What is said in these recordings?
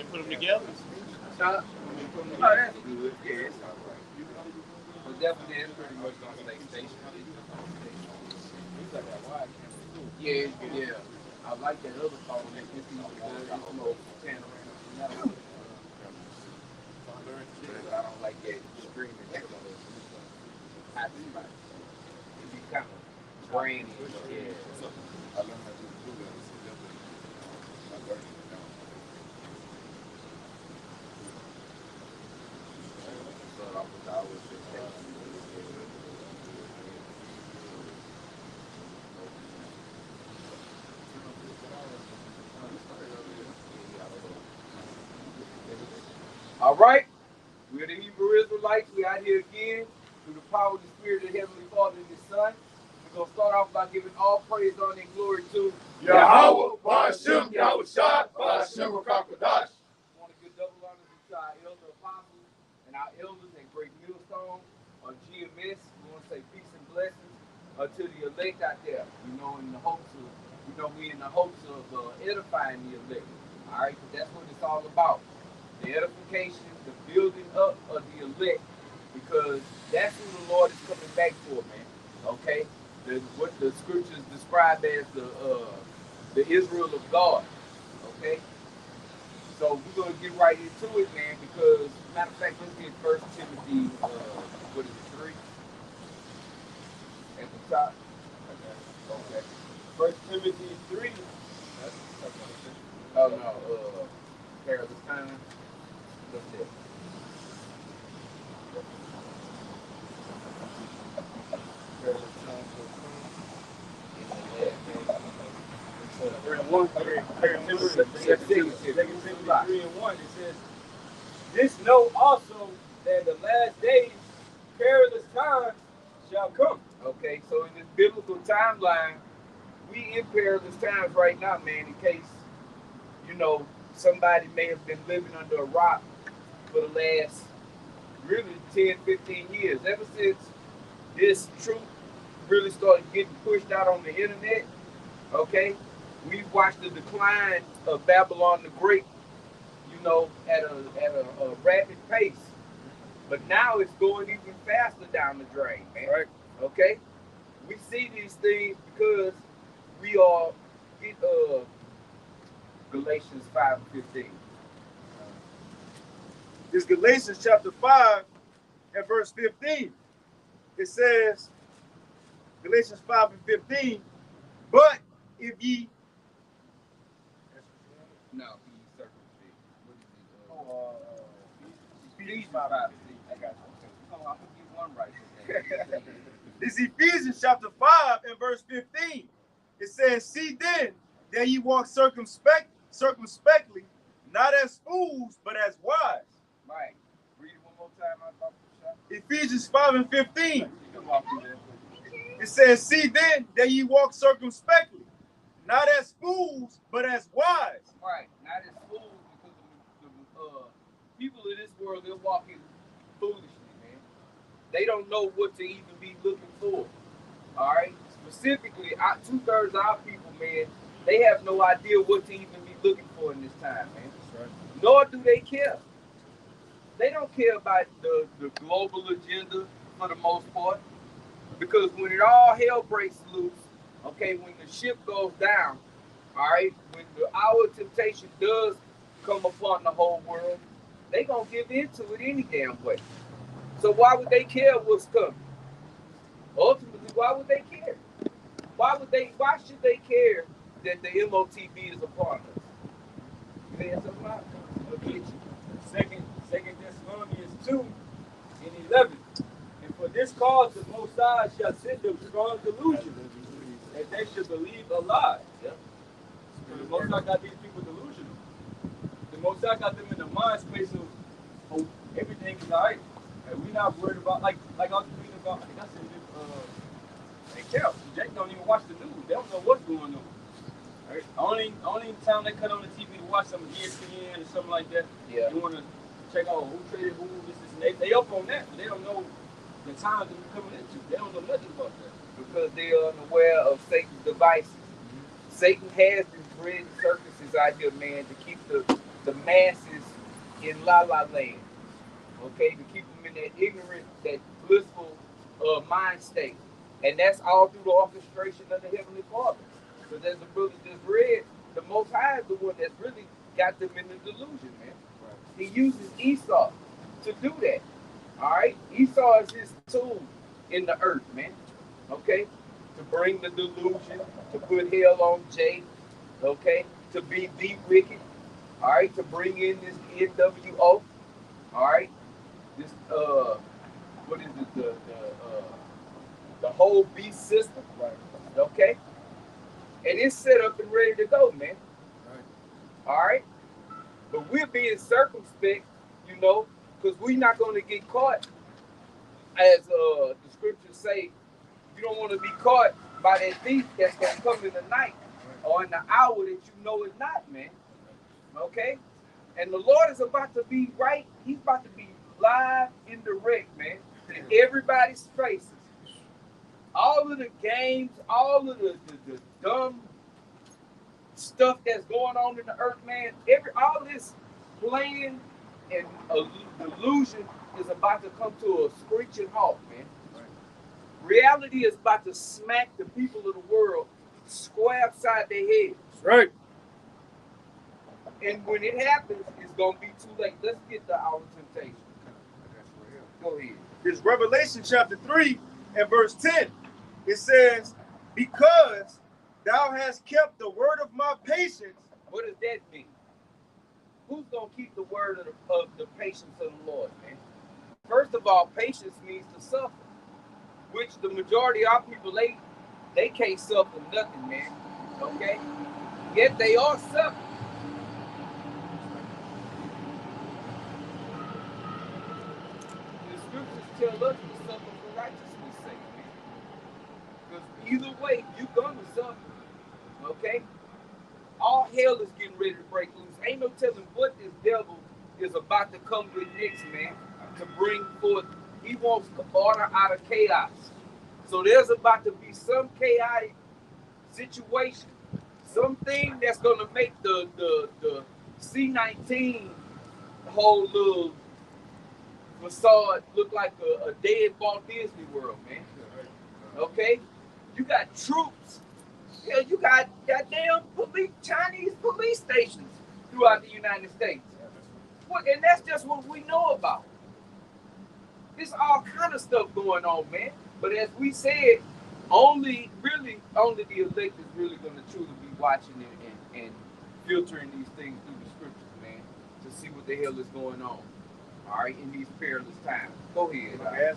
me to put them together? Oh, that's good. Yeah, it's all right. But definitely, it's pretty much gonna stay stationary. Yeah, yeah. I like that other phone. It's more panoramic. But I don't like that screaming. Happy about it. It be kind of grainy. Yeah. I learned how to do that. I learned it now. So I was always just all right. We're the Hebrew Israelites. We're out here again through the power of the Spirit of the Heavenly Father and His Son. We're going to start off by giving all praise, honor, and glory to Yahweh, Ba'ashem, Yahweh Shai, Ba'ashem, Rakakadash. I want to give double honor to our elder apostles and our elders at Great Millstone or GMS. We want to say peace and blessings to the elect out there. In the hopes of, we in the hopes of edifying the elect. All right, because that's what it's all about. The edification, the building up of the elect, because that's who the Lord is coming back for, man. Okay, what the scriptures describe as the Israel of God. Okay, so we're gonna get right into it, man. Because matter of fact, let's get First Timothy, what is it, 3 at the top? Okay. First Timothy 3. Oh no, perilous time. What's that? 3 and 1. 3 and 1, it says, this know also that the last days perilous times shall come. Okay, so in this biblical timeline, we in perilous times right now, man. In case somebody may have been living under a rock for the last really 10, 15 years. Ever since this truth really started getting pushed out on the internet, okay, we've watched the decline of Babylon the Great, at a rapid pace. But now it's going even faster down the drain, man. Right. Okay? We see these things because we are in Galatians 5 and 15. It's Galatians chapter 5 and verse 15. It says, Galatians 5 and 15, but if ye... No, he circumcision. Oh, Ephesians 5. I got you. No, I'm going to get one right. This is Ephesians chapter 5 and verse 15. It says, see then that ye walk circumspectly, not as fools, but as wise. Right. Read it one more time. Ephesians 5 and 15. It says, see then that ye walk circumspectly, not as fools, but as wise. Right. Not as fools, because the people of this world, they're walking foolishly, man. They don't know what to even be looking for. All right? Specifically, 2/3 of our people, man, they have no idea what to even be looking for in this time, man. That's right. Nor do they care. They don't care about the global agenda for the most part. Because when it all hell breaks loose, okay, when the ship goes down, all right, when the hour of temptation does come upon the whole world, they gonna give into it any damn way. So why would they care what's coming? Ultimately, why would they care? Why should they care that the MOTB is upon us? Man, something out. I'll get you. Second Thessalonians 2 and 11. And for this cause the Most High shall send them strong delusion, that they should believe a lie. Yep. So the Most High got these people delusional. The Most High got them in the mind space of, oh, everything is all right. And we're not worried about, like I was reading about, I think I said this, hey, Cal, Jake don't even watch the news. They don't know what's going on. Right? Only time they cut on the TV to watch some ESPN or something like that, Yeah. you want to check out who traded who, and they up on that, but they don't know the times that we're coming into. They don't know nothing about that. Because they are unaware of Satan's devices. Satan has these red circuses out here, man, to keep the the masses in La La Land, okay, to keep them in that ignorant, that blissful mind state. And that's all through the orchestration of the Heavenly Father. Because as the brother just read, the Most High is the one that's really got them in the delusion, man. He uses Esau to do that. All right? Esau is his tool in the earth, man. Okay? To bring the delusion, to put hell on Jay, okay? To be the wicked, all right? To bring in this NWO, all right? This, what is it? The whole beast system, right? Okay? And it's set up and ready to go, man. Right. All right? But we're being circumspect, you know, because we're not going to get caught, as the scriptures say, you don't want to be caught by that thief that's going to come in the night or in the hour that you know is not, man. Okay? And the Lord is about to be right. He's about to be live and direct, man, in everybody's faces. All of the games, all of the dumb stuff that's going on in the earth, man, all this playing and delusion is about to come to a screeching halt, man. Reality is about to smack the people of the world square upside their heads. Right. And when it happens, it's going to be too late. Let's get to our temptation. Go ahead. It's Revelation chapter 3 and verse 10. It says, because thou hast kept the word of my patience. What does that mean? Who's going to keep the word of the patience of the Lord, man? First of all, patience means to suffer, which the majority of our people, they can't suffer nothing, man. Okay? Yet they are suffering. The scriptures tell us to suffer for righteousness' sake, man. Because either way, you're going to suffer. Okay? All hell is getting ready to break loose. Ain't no telling what this devil is about to come with next, man, to bring forth. He wants order out of chaos. So there's about to be some chaotic situation, something that's going to make the C-19 whole little facade look like a dead Walt Disney World, man. Okay? You got troops. Yeah, you got goddamn Chinese police stations throughout the United States. And that's just what we know about. There's all kind of stuff going on, man. But as we said, only the elect is really going to truly be watching and filtering these things through the scriptures, man, to see what the hell is going on. All right, in these perilous times. Go ahead. Right?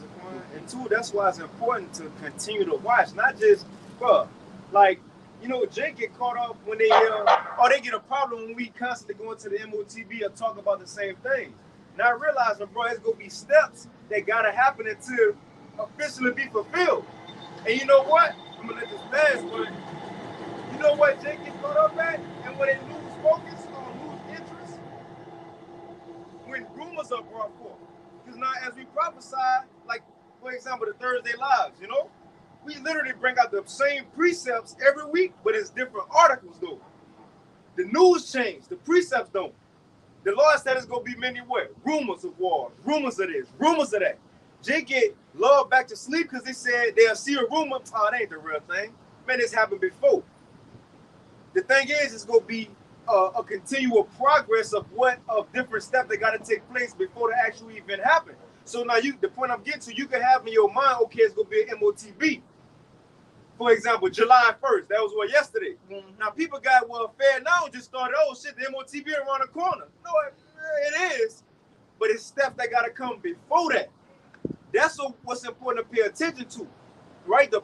And two, that's why it's important to continue to watch, not just, bro, like, you know, Jay get caught up when they get a problem when we constantly go into the MOTB or talk about the same thing. Not realizing, bro, it's gonna be steps that gotta happen until officially be fulfilled. And you know what? I'm gonna let this pass, but you know what Jay gets caught up at? And when they lose focus or lose interest, when rumors are brought forth. Because now as we prophesy, like for example, the Thursday lives, you know, we literally bring out the same precepts every week, but it's different articles though. The news changed, the precepts don't. The Lord said it's gonna be many what? Rumors of war, rumors of this, rumors of that. Jay get lulled back to sleep because they said they'll see a rumor. Oh, it ain't the real thing. Man, this happened before. The thing is, it's gonna be a continual progress of different steps that gotta take place before the actual event happen. So now the point I'm getting to, you can have in your mind, okay, it's gonna be an MOTB. For example, July 1st, that was what, yesterday. Mm-hmm. Now people got, well, fair now just started, oh shit, the MOTB around the corner. No, it is, but it's steps that gotta come before that. That's what's important to pay attention to, right? The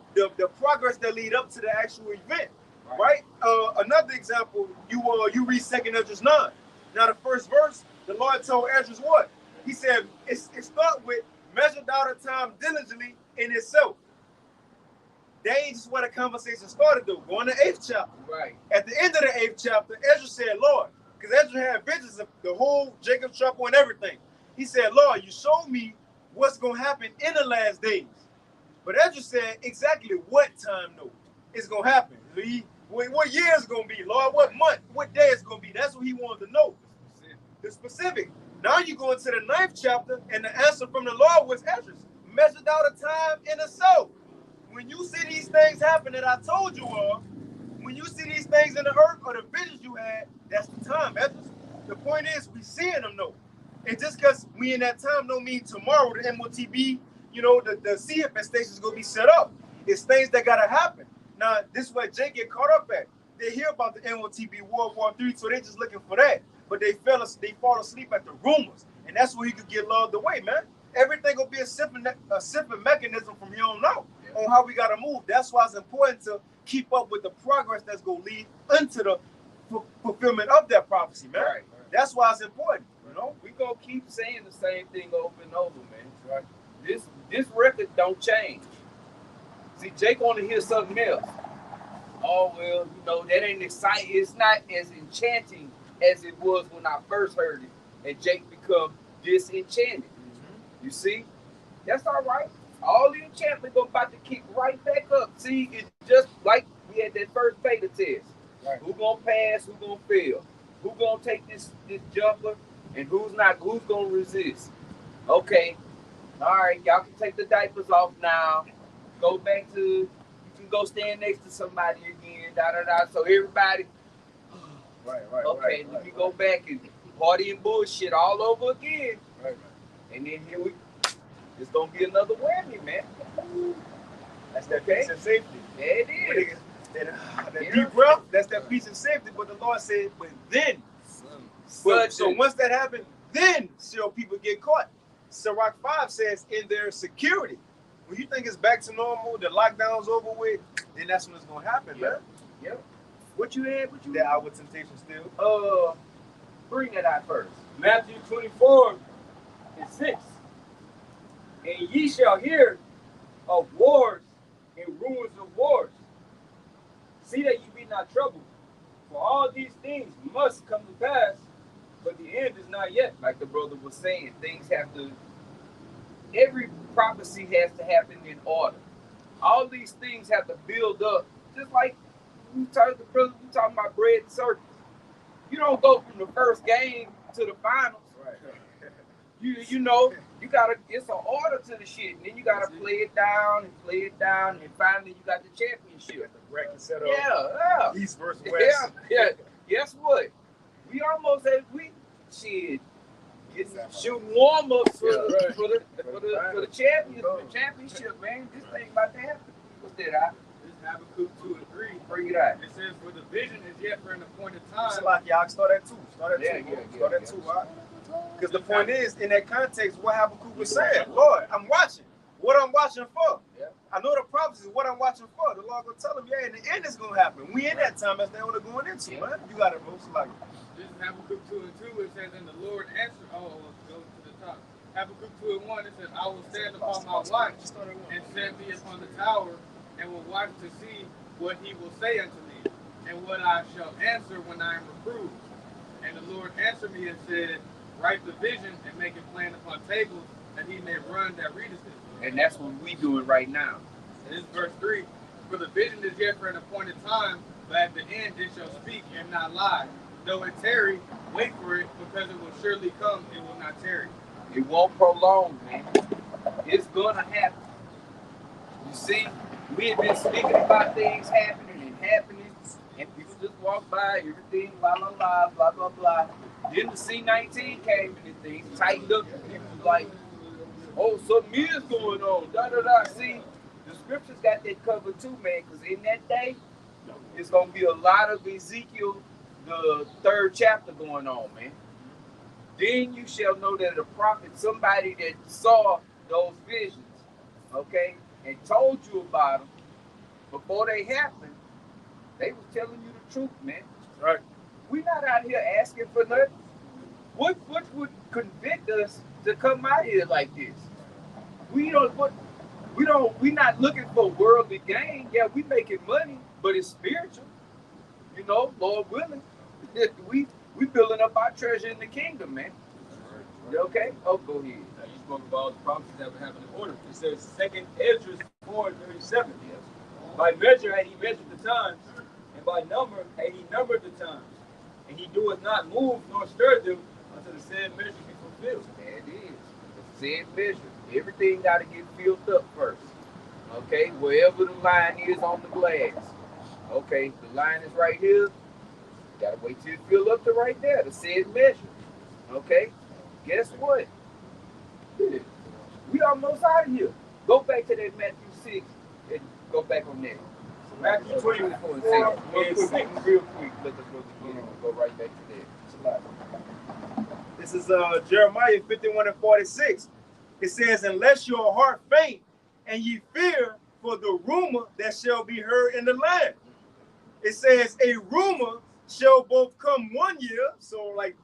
progress that lead up to the actual event, right? Another example, you read 2nd Ezra 9. Now the first verse, the Lord told Ezra what? He said, it starts with, measure out the time diligently in itself. That ain't just where the conversation started though. Go in the 8th chapter. Right. At the end of the 8th chapter, Ezra said, Lord, because Ezra had visions of the whole Jacob's trouble and everything. He said, Lord, you showed me what's going to happen in the last days. But Ezra said exactly what time though it's going to happen. What year is going to be, Lord? What month? What day is going to be? That's what he wanted to know. the specific. Now you go into the 9th chapter, and the answer from the Lord was Esdras. Measured out a time in a soul. When you see these things happen that I told you of, when you see these things in the earth or the visions you had, that's the time, Esdras. The point is, we seeing them though. And just because we in that time don't mean tomorrow the MOTB, the sea infestation is going to be set up. It's things that got to happen. Now, this is where Jake get caught up at. They hear about the MOTB, World War III, so they just looking for that. But they fall asleep at the rumors. And that's where he could get lulled away, man. Everything will be a simple mechanism from here on out on how we got to move. That's why it's important to keep up with the progress that's going to lead into the fulfillment of that prophecy, man. Right. That's why it's important. We gonna keep saying the same thing over and over, man. Right. This record don't change. See, Jake want to hear something else. Oh well, that ain't exciting. It's not as enchanting as it was when I first heard it, and Jake become disenchanted. Mm-hmm. You see, that's all right. All the enchantment about to kick right back up. See, it's just like we had that first beta test. Right. Who gonna pass? Who gonna fail? Who gonna take this jumper? And who's gonna resist? Okay. All right, y'all can take the diapers off now. Go back to, you can go stand next to somebody again, So everybody, right. Okay, let me go back and party and bullshit all over again. Right. And then it's gonna be another whammy, man. That's that peace and safety. Yeah, it is. That deep breath, that's that peace and safety. But the Lord said, but then. So once that happened, then shall people get caught. Sirach 5 says in their security. When you think it's back to normal, the lockdown's over with, then that's when it's gonna happen, man. Yep. What you had? That our temptation still? Bring that out first. Matthew 24:6. And ye shall hear of wars and rumors of wars. See that ye be not troubled. For all these things must come to pass, but the end is not yet. Like the brother was saying, every prophecy has to happen in order. All these things have to build up. Just like we talking about bread and circus. You don't go from the first game to the finals. Right. You gotta, it's an order to the shit. And then you gotta play it down, and finally you got the championship. The bracket set up. Yeah. East versus West. Yeah. Guess what? We almost had shooting warm-ups for the championship, man. This thing about to happen. What's that? This is Habakkuk 2:3. Bring it out. It says, for the vision is yet for an appointed time. So like y'all start at 2. Start at 2, right? Because the point is, in that context, what Habakkuk was saying, Lord, I'm watching. What I'm watching for. Yeah. I know the prophecy is what I'm watching for. The Lord gonna tell him, in the end it's gonna happen. We in that time that's they only going into, man. You got it, bro. Like this is Habakkuk 2:2. It says, and the Lord answered. Go to the top. Habakkuk 2:1. It says, I will stand upon my watch and set me upon the tower, and will watch to see what he will say unto me, and what I shall answer when I am reproved. And the Lord answered me and said, write the vision and make it plain upon tables, that he may run that readeth it. And that's what we doing right now. And this is verse 3. For the vision is yet for an appointed time, but at the end it shall speak and not lie. Though it tarry, wait for it, because it will surely come, it will not tarry. It won't prolong, man. It's gonna happen. You see, we have been speaking about things happening, and people just walk by, everything, blah, blah, blah, blah, blah, blah. Then the C-19 came and things tightened up, and people was like, oh, something is going on, da-da-da. See, the scriptures got that covered too, man, because in that day, it's going to be a lot of Ezekiel, the 3rd chapter going on, man. Then you shall know that a prophet, somebody that saw those visions, okay, and told you about them, before they happened, they was telling you the truth, man. right. We're not out here asking for nothing. What would convict us to come out here like this? We're not looking for worldly gain. Yeah, we making money, but it's spiritual. Lord willing. we building up our treasure in the kingdom, man. Okay? Oh, go ahead. Now, you spoke about the prophecies that would happen in order. It says 2nd Esdras 4:37. By measure had he measured the times, and by number had he numbered the times. And he doeth not move nor stir them unto the the said measure be fulfilled. That is. The said measure. Everything got to get filled up first. Okay? Wherever the line is on the glass. Okay, the line is right here. You got to wait till it fill up to right there, the said measure. Okay? Guess what? We almost out of here. Go back to that Matthew 6 and go back on that. Matthew 24 and 6. Real quick, let us go right back to that. This is Jeremiah 51 and 46. It says, unless your heart faint and ye fear for the rumor that shall be heard in the land. It says a rumor shall both come 1 year. So like,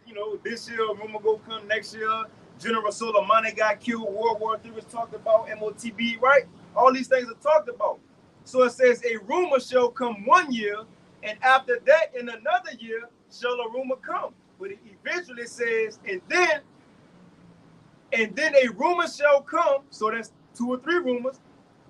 this year, a rumor go come next year. General Soleimani got killed. World War III was talked about. MOTB, right? All these things are talked about. So it says a rumor shall come 1 year. And after that, in another year, shall a rumor come. But it eventually says, and then a rumor shall come. So that's 2 or 3 rumors.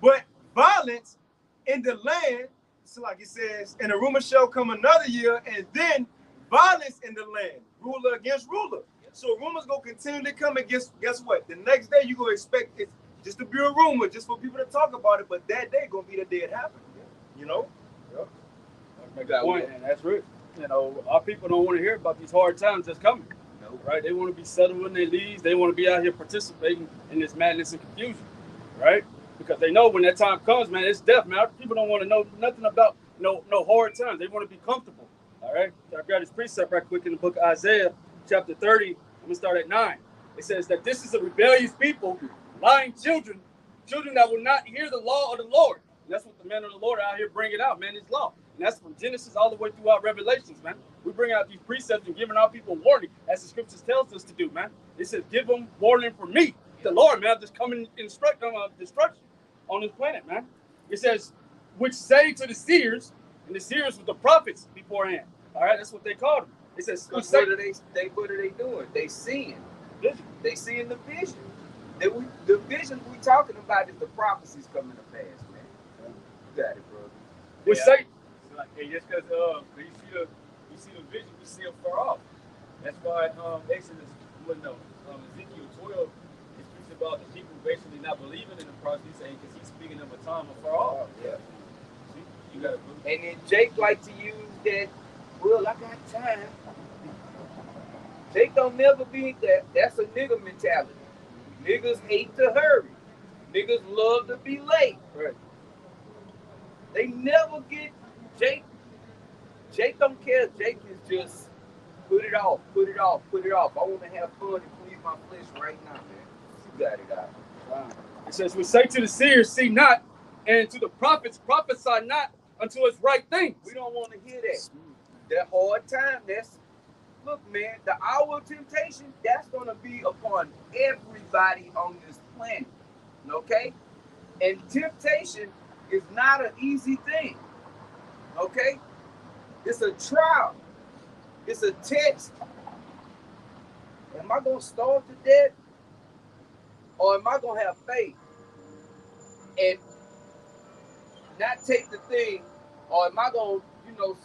But violence in the land, so like it says, and a rumor shall come another year, and then violence in the land, ruler against ruler. So rumors gonna continually come, and guess what? The next day you gonna expect it just to be a rumor, just for people to talk about it. But that day gonna be the day it happened. Yep. Make a point, and that's right. Our people don't want to hear about these hard times that's coming. No. Right? They want to be settled in their leads. They want to be out here participating in this madness and confusion. Right? Because they know when that time comes, man, it's death, man. Our people don't want to know nothing about no hard times. They want to be comfortable. All right? So I got this precept right quick in the book of Isaiah, chapter 30. I'm going to start at 9. It says that this is a rebellious people, lying children that will not hear the law of the Lord. And that's what the men of the Lord are out here bringing out, man, his law. And that's from Genesis all the way throughout Revelations, man. We bring out these precepts and giving our people warning, as the scriptures tells us to do, man. It says, give them warning from me, the Lord, man. Just come and instruct them of destruction on this planet, man. It says, which say to the seers, and the seers were the prophets beforehand. All right, that's what they called them. It says, what are they doing? They seeing. Vision. They seeing the vision. The vision we talking about is the prophecies coming to pass, man. You got it, bro. Which say, hey, just because you see the vision, you see it far off. That's why Exodus, Ezekiel 12 is speaks about the people basically not believing in the prophecy, saying because he's speaking of a time afar off. Yeah. See, you got it. And then Jake like to use that. Well, I got time. Jake don't never be that. That's a nigga mentality. Niggas hate to hurry. Niggas love to be late. Right. They never get Jake. Jake don't care. Jake is just put it off. I want to have fun and please my flesh right now, man. You got it out. Wow. It says, we say to the seers, see not, and to the prophets, prophesy not until it's right things. We don't want to hear that. That hard time, look, man, the hour of temptation, that's going to be upon everybody on this planet, okay? And temptation is not an easy thing, okay? It's a trial. It's a test. Am I going to starve to death? Or am I going to have faith and not take the thing? Or am I going to,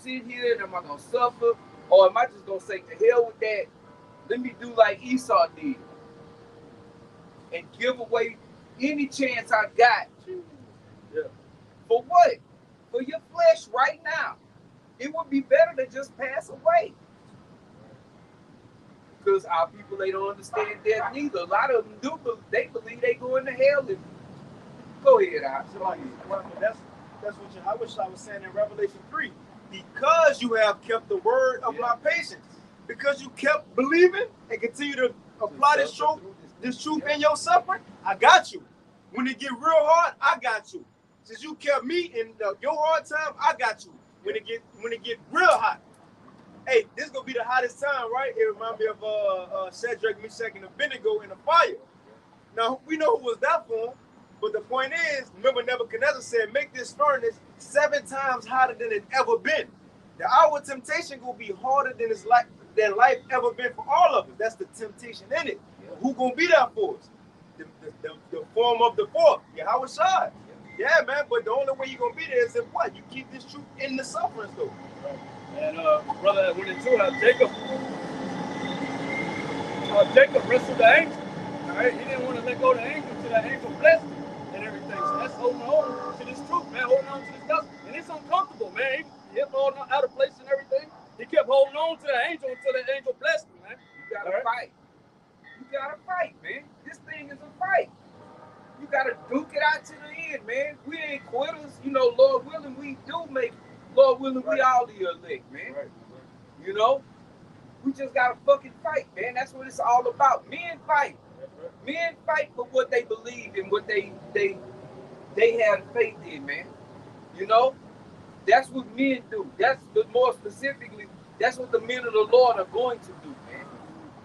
sit here and am I going to suffer? Or am I just going to say, to hell with that? Let me do like Esau did and give away any chance I got. Yeah. For what? For your flesh right now. It would be better to just pass away. Because our people, they don't understand death neither. A lot of them do, but they believe they going to hell. And go ahead, that's what I wish I was saying in Revelation 3. Because you have kept the word of my patience. Because you kept believing and continue to apply this truth in your suffering, I got you. When it get real hard, I got you. Since you kept me in your hard time, I got you. When it get real hot. Hey, this is gonna be the hottest time, right? It reminds me of Shadrach, Meshach, and Abednego in the fire. Now we know who was that for, but the point is, remember Nebuchadnezzar said, make this furnace 7 times hotter than it ever been. The hour of temptation gonna be harder than life ever been for all of us. That's the temptation in it. Who gonna be there for us? The form of the fourth, Yahweh Shai. Yeah, man, but the only way you're gonna be there is if what? You keep this truth in the suffering, though. And brother, when it too, Jacob Jacob wrestled the angel. All right, he didn't want to let go of the angel until the angel blessed him and everything. So that's holding on to this truth, man. Holding on to this gospel, and it's uncomfortable, man. He kept holding on out of place and everything. He kept holding on to the angel until the angel blessed him, man. You gotta fight. You gotta fight, man. This thing is a fight. You gotta duke it out to the end, man. We ain't quitters. You know, Lord willing, we do make. Lord willing, we all the elect, man. You know, we just gotta fucking fight, man. That's what it's all about. Men fight. Men fight for what they believe in, what they have faith in, man. You know, that's what men do. That's the more specifically, that's what the men of the Lord are going to do, man.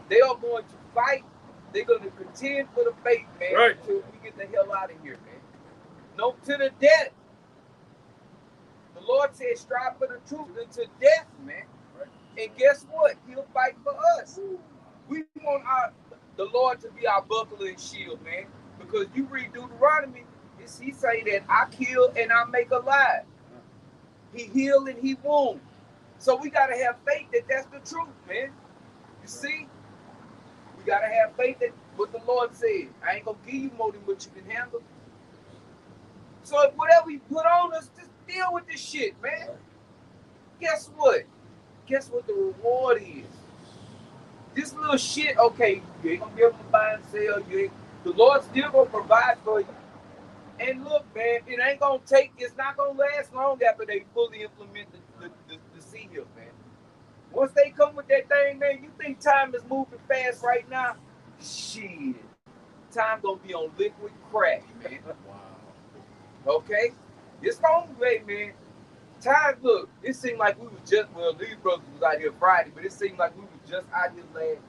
They are going to fight. They're going to contend for the faith, man, until we get the hell out of here, man. No, to the death. The Lord said, strive for the truth unto death, man. And guess what? He'll fight for us. We want the Lord to be our buckler and shield, man. Because you read Deuteronomy, he say that I kill and I make alive. He heal and he wound. So we got to have faith that that's the truth, man. You see? We got to have faith that what the Lord said. I ain't going to give you more than what you can handle. So if whatever you put on us, just deal with this shit, man. Guess what? Guess what the reward is? This little shit, okay, you ain't going to be able to buy and sell. The Lord's still going to provide for you. And look, man, it ain't going to take, it's not going to last long after they fully implement the Sea Hill, man. Once they come with that thing, man, you think time is moving fast right now? Shit. Time going to be on liquid crack, man. Wow. Okay? It's going to be, man. Time, look, it seemed like we was just, well, these brothers was out here Friday, but it seemed like we was just out here last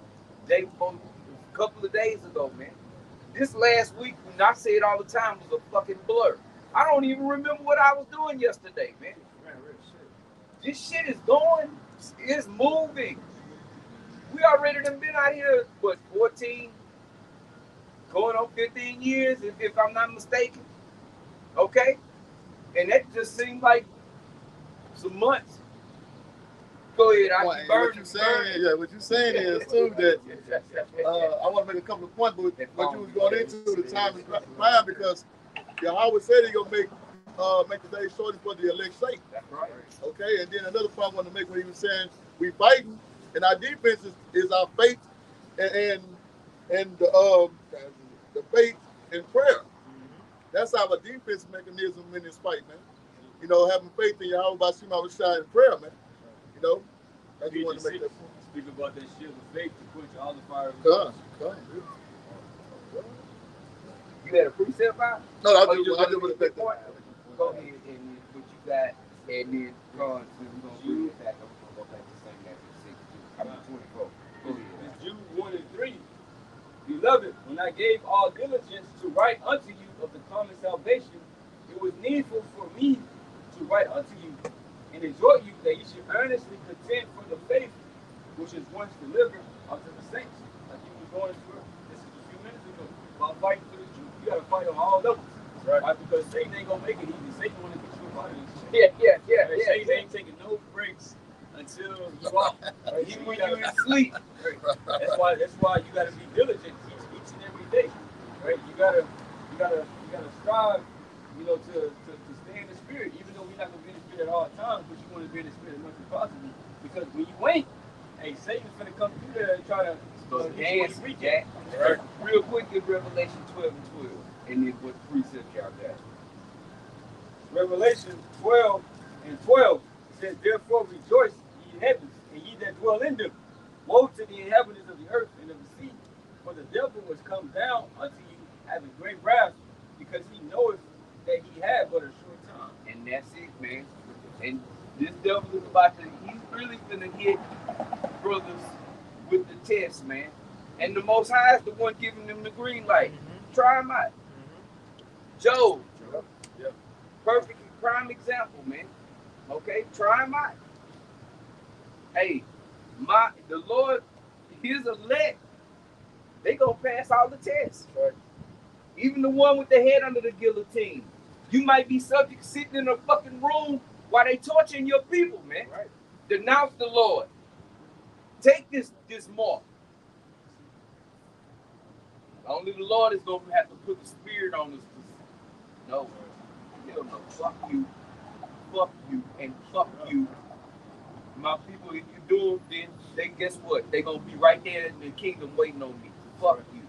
day before, a couple of days ago, man. This last week, when I say it all the time, was a fucking blur. I don't even remember what I was doing yesterday, man. This shit is going, it's moving. We already done been out here, what, 14, going on 15 years, if I'm not mistaken. Okay? And that just seemed like some months. Go ahead, what you're saying is too that I want to make a couple of points, but what you was going into the time is fine because Yahweh said He's gonna make the day shorter for the elect's sake. That's right. Okay, and then another point I want to make when he was saying we fighting, and our defense is our faith and the faith and prayer. That's our defense mechanism in this fight, man. You know, having faith in Yahweh by Shema Rashai and prayer, man. You know, I just want to make that point. Speak about that shield of faith to quench all the fire. Come. You had a precept out? No, I just want to make that point. Go ahead and what you got, and then we're gonna bring it back up. We're gonna go back to St. Matthew 6. 24. Go ahead. It's Jude 1 and 3. Beloved, when I gave all diligence to write unto you of the common salvation, it was needful for me to write unto you and exhort you that you should earnestly contend for the faith which is once delivered unto the saints. Like you was going through this is a few minutes ago about fighting for the truth. You got to fight on all levels, right? Because Satan ain't gonna make it easy. Satan want to get you up out of this shit. Yeah. Satan ain't taking no breaks until you out. Right? Even when you're in sleep. Right? That's why you got to be diligent each and every day, right? You gotta strive, you know, to stay in the spirit, even though we're not gonna be in the spirit at all times, but you want to be in the spirit as much as possible. Because when you ain't, hey, Satan's gonna come through there and try to dance with that. Right. Real quick in Revelation 12 and 12, and then what precept y'all got? Revelation 12 and 12 says, therefore rejoice, ye heavens, and ye that dwell in them. Woe to the inhabitants of the earth and of the sea, for the devil was come down unto you having great wrath, because he knoweth that he had but a short time. And that's it, man. And this devil is about to, he's really gonna hit brothers with the test, man. And the Most High is the one giving them the green light. Try them out. Job. Yeah. Perfect prime example, man. Okay, try them out. Hey, the Lord, his elect, they gonna pass all the tests. Right. Even the one with the head under the guillotine. You might be subject sitting in a fucking room while they torturing your people, man. Right. Denounce the Lord. Take this mark. Only the Lord is going to have to put the spirit on us. No. Hell no. Fuck you. Fuck you. And fuck you. My people, if you do them, then guess what? They're going to be right there in the kingdom waiting on me. Fuck you.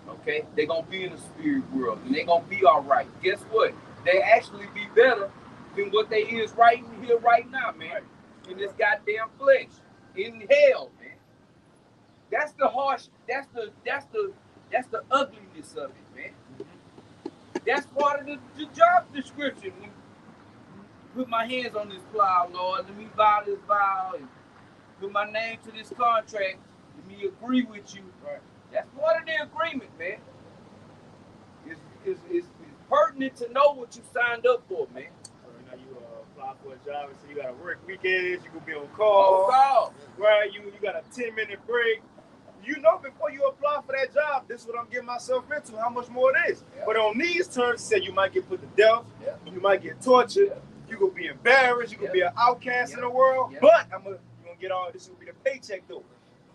Okay? They're going to be in the spirit world. And they're going to be all right. Guess what? They actually be better than what they is right in here right now, man. In this goddamn flesh. In hell, man. That's the harsh, that's the ugliness of it, man. That's part of the job description. Put my hands on this plow, Lord. Let me vow this vow and put my name to this contract. Let me agree with you. Right. That's part of the agreement, man. It's pertinent to know what you signed up for, man. So now you apply for a job and so you gotta work weekends, you gonna be on call. On call. Right, you got a 10-minute break. You know before you apply for that job, this is what I'm getting myself into, how much more it is. Yeah. But on these terms, say you might get put to death, you might get tortured, you gonna be embarrassed, you gonna be an outcast in the world, but you're gonna get all this will be the paycheck though.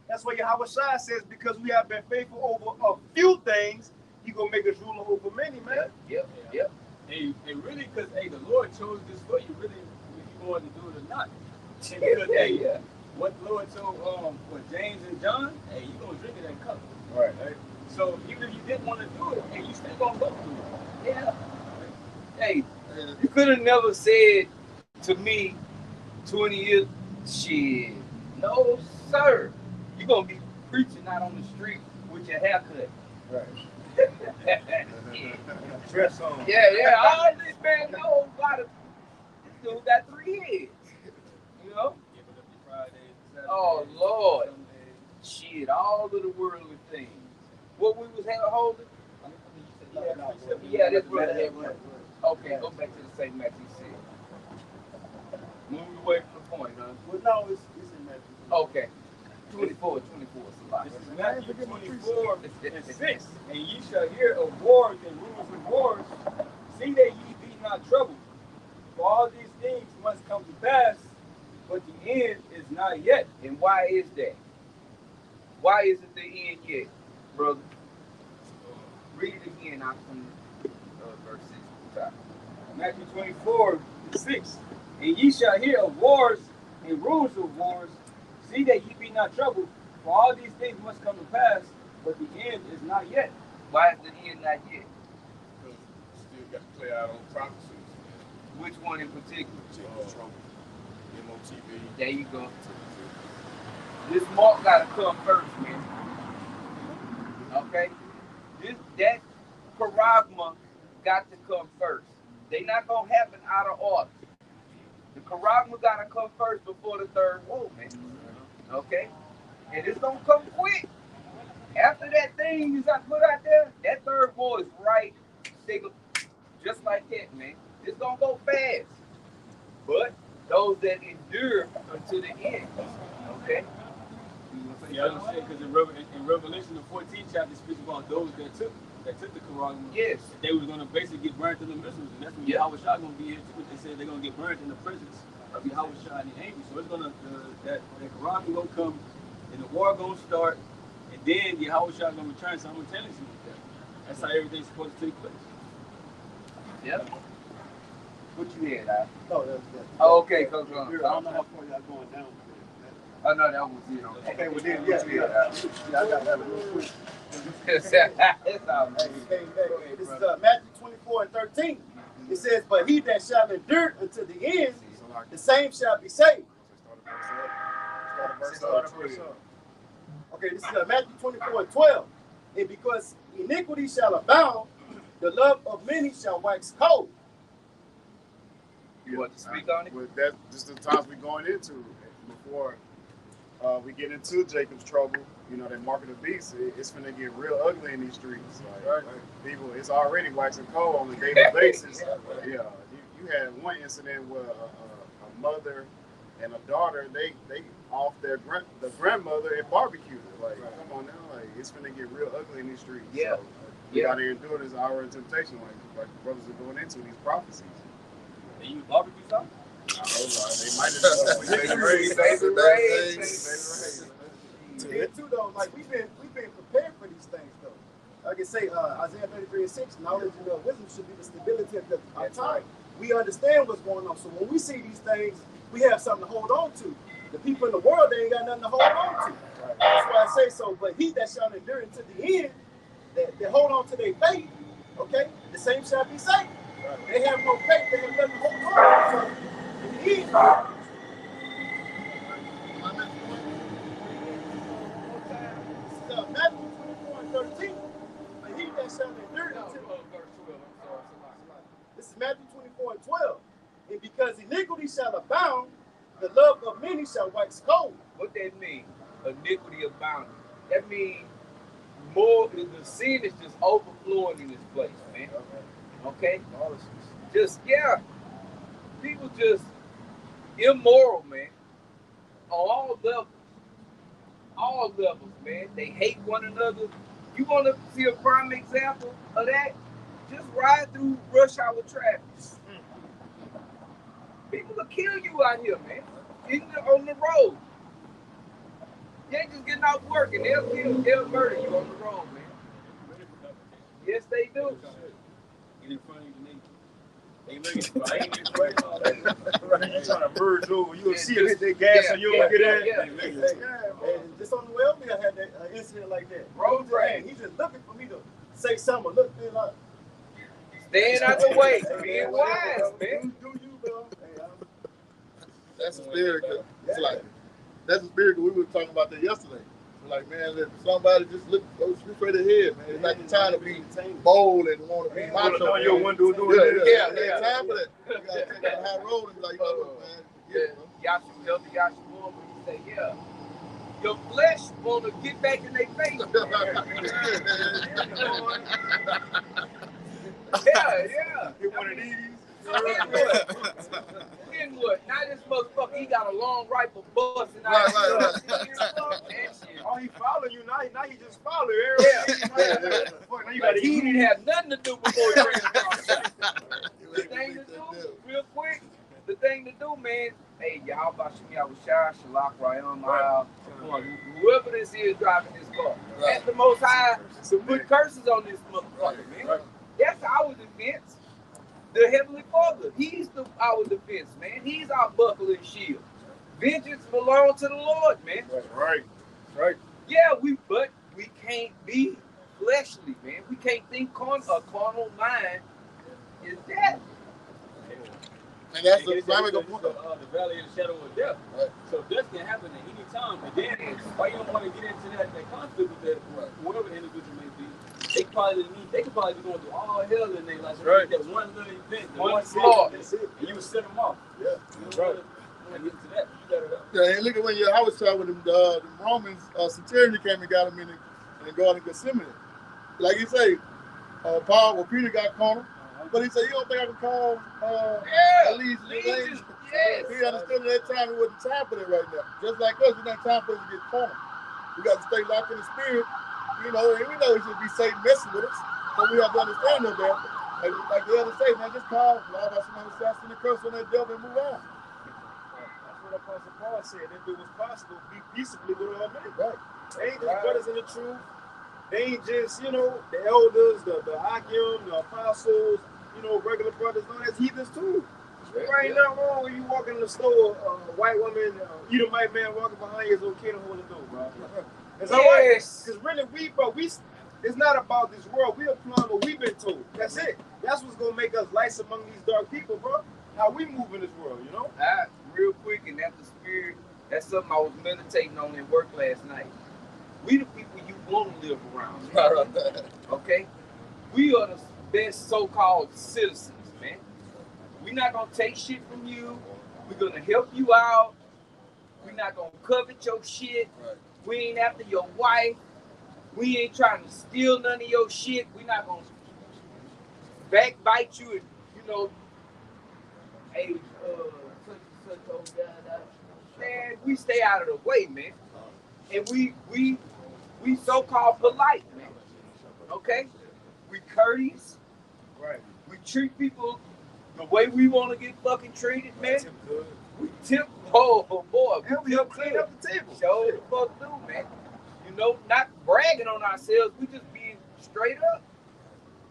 That's why Yahweh Shai says, because we have been faithful over a few things, he gonna make us ruler over many, man. Yep. Hey, really, because the Lord chose this for you, really, if you wanted to do it or not. Because what the Lord told James and John, hey, you gonna drink it in cup. Right. So even if you didn't want to do it, hey, you still gonna go through it. Yeah. Hey, you could have never said to me 20 years, shit. No, sir. You're gonna be preaching out on the street with your haircut. Right. Dress on. Yeah. All this man knows about it. This dude got 3 heads. You know? Oh, Lord. Shit, all of the worldly things. What we was holding? Yeah, this brother had one. Okay, go back to the same Matthew 6. Move away from the point, huh? Well, no, it's in Matthew. Okay. 24 is a lot. This is Matthew 24 and 6. And ye shall hear of wars and rumors of wars. See that ye be not troubled. For all these things must come to pass, but the end is not yet. And why is that? Why isn't the end yet, brother? Read it again out from verse 6. Matthew 24 and 6. And ye shall hear of wars and rumors of wars. See that ye be not troubled. For all these things must come to pass, but the end is not yet. Why is the end not yet? Because still got to play out on prophecies. Which one in particular? Trouble. MOTV. There you go. This mark gotta come first, man. Okay? That charagma got to come first. They not gonna happen out of order. The charagma gotta come first before the third woe, man. Okay? And it's gonna come quick. After that thing is put out there, that third woe is right. Just like that, man. It's gonna go fast. But those that endure until the end, okay? Yeah, I understand, because in Revelation, the 14th chapter speaks about those that took the charagma. Yes. They was going to basically get burnt in the missiles, and that's when Yahweh Shai going to be here too. They said they're going to get burnt in the presence of Yahweh Shai and the angels. So it's going to, that charagma going to come, and the war going to start, and then Yahweh Shai going to return simultaneously with that. That's how everything's supposed to take place. Yep. What you had, Al? No, that's Oh, okay, go. I don't know how far y'all going down. Oh, no, that was it. Okay, well then, yeah, I got that real quick. It's all right. This is Matthew 24 and 13. It says, but he that shall endure until the end, the same shall be saved. Okay, this is Matthew 24 and 12. And because iniquity shall abound, the love of many shall wax cold. You want to speak on it? Well, that's just the times we're going into. Before we get into Jacob's trouble, you know, that mark of the beast, it's going to get real ugly in these streets. Like people, it's already waxing cold on a daily basis. Yeah, you had one incident where a mother and a daughter, they off the grandmother and barbecued her. Like, come on now, like it's going to get real ugly in these streets. Yeah. So, we got to endure this hour of temptation, like the brothers are going into these prophecies. They use barbecue sauce? They might have to it. Too though, like we've been prepared for these things though. Like I say, Isaiah 33:6, knowledge and wisdom should be the stability of our time. We understand what's going on. So when we see these things, we have something to hold on to. The people in the world, they ain't got nothing to hold on to. That's why I say so. But he that shall endure unto the end, that hold on to their faith, okay, the same shall be saved. They have no faith, they have nothing to hold on to. So in the end, Matthew 24:13. But he that shall endure until this is Matthew 24:12. And because iniquity shall abound, the love of many shall wax cold. What that mean? Iniquity abounding. That means more. The sin is just overflowing in this place, man. Okay. Just people just immoral, man. On all levels, man. They hate one another. You want to see a prime example of that? Just ride through rush hour traffic. People will kill you out here, man. On the road. You ain't just getting off work and they'll murder you on the road, man. Yes, they do. Get in front of you, nigga. They You're trying to merge over. You'll see it hit that gas and you don't get in. And just on the way over here, I had that incident like that. Road rage. He's just looking for me to say something. Look, like, staying out the way. Being wise, man. Do you, bro? That's a spirit. It's like that's a spirit. We were talking about that yesterday. We're like, man, let somebody just go straight ahead, man. It's not the time to be bold and want to be macho. On your window doing Yeah. Time for that. You gotta take that high road and be like, you know what, man. Yahshua, he say, yeah. Your flesh want to get back in their face. Yeah. Get one of these. Then what? Now this motherfucker, he got a long rifle busting out. Right. Oh, he following you now. Now he just following you. Now you gotta He eat. didn't have nothing to do before he ran across. The thing to do, real quick, the thing to do, man. Hey, y'all about to I was shy, Shalak, Ryan, whoever this is driving this car. That's the Most High. Put curses on this motherfucker, man. That's our defense. The Heavenly Father, He's our defense, man. He's our buckler and shield. Vengeance belongs to the Lord, man. Right. Yeah, but we can't be fleshly, man. We can't think a carnal mind is death. And that's the the valley of the shadow of death. Right. So death can happen at any time. And then why you don't want to get into that conflict with that whoever the individual may be. They could probably be going through all hell in their life. So right. That one little event, one flaw, and you would set them off. Yeah. Right. And get to that, you got it. Yeah, and look at when I was talking with the Romans, Centurion came and got him in the Garden of Gethsemane. Like you say, Peter got cornered, but he said, "You don't think I can call Legion?" Yes. He understood at that time it wasn't time for that right now. Just like us, it's not time for us to get cornered. We got to stay locked in the spirit. You know, and we know it should be Satan messing with us, so we have to understand that. Like the other say, man, just call God by somebody assassin and curse on that devil and move on. That's what Apostle Paul said. If it was possible, be peaceably with all men. Right. They ain't just brothers in the truth. They ain't just, the elders, the Akim, the apostles, regular brothers. No, that's heathens too. There ain't nothing wrong when you walk in the store, a white woman, Edomite man walking behind you, it's okay to hold the door, bro. It's all right. Because really, it's not about this world. We applying what we've been told. That's it. That's what's going to make us lights among these dark people, bro. How we move in this world, Real quick, and that's the spirit. That's something I was meditating on in work last night. We the people you want to live around. Man. Okay? We are the best so-called citizens, man. We're not going to take shit from you. We're going to help you out. We're not going to covet your shit. Right. We ain't after your wife. We ain't trying to steal none of your shit. We're not going to backbite you and, hey, man, we stay out of the way, man. And we so-called polite, man. Okay? We courteous. Right. We treat people the way we want to get fucking treated, man. We tip, boy. And we help clean up the table. Show the fuck through, man. know, not bragging on ourselves. We just being straight up.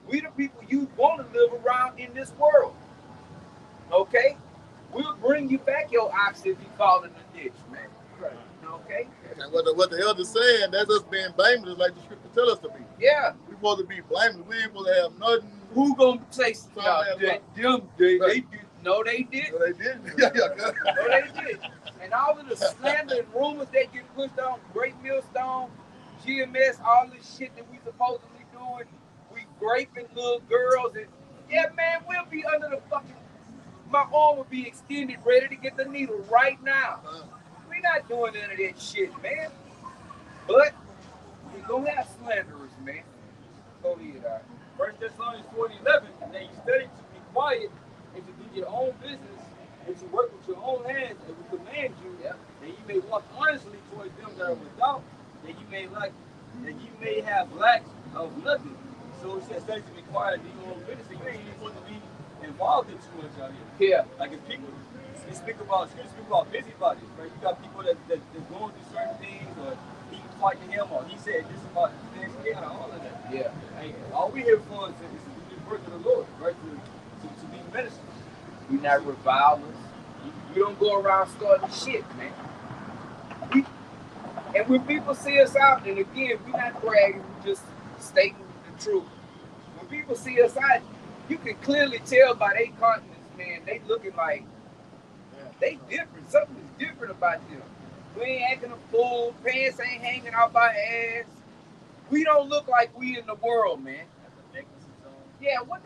We the people you want to live around in this world. Okay? We'll bring you back your ox if you fall in the ditch, man. Right. Okay? And what the elder's saying, that's us being blameless like the scripture tell us to be. Yeah. We supposed to be blameless. We ain't supposed to have nothing. Who gonna say no, they did. No, they didn't. No, they didn't. Yeah. No, they did. And all of the slander and rumors that get pushed on Great Millstone, GMS, all this shit that we supposedly doing, we raping little girls, and yeah, man, we'll be under the fucking. My arm will be extended, ready to get the needle right now. We not doing none of that shit, man. But we gonna have slanderers, man. Go ahead, all right. 1 Thessalonians 4:11, and then you study to be quiet and to do your own business and to work with your own hands as we command you, that you may walk honestly towards them that are without, that you may have lack of nothing. So it says study to be quiet and do your own business. You ain't supposed to be involved in too much out here. Yeah. Like if people speak about busybodies, right? You got people that's going through certain things, or he fighting him, or he said this about this, all of that. Yeah. And all we here for is to do the work of the Lord, right? To be ministers. We not revilers. We don't go around starting shit, man. And when people see us out, and again, we're not bragging, we just stating the truth. When people see us out, you can clearly tell by their countenance, man, they looking like they different. Something is different about them. We ain't acting a fool. Pants ain't hanging off our ass. We don't look like we in the world, man. Yeah, what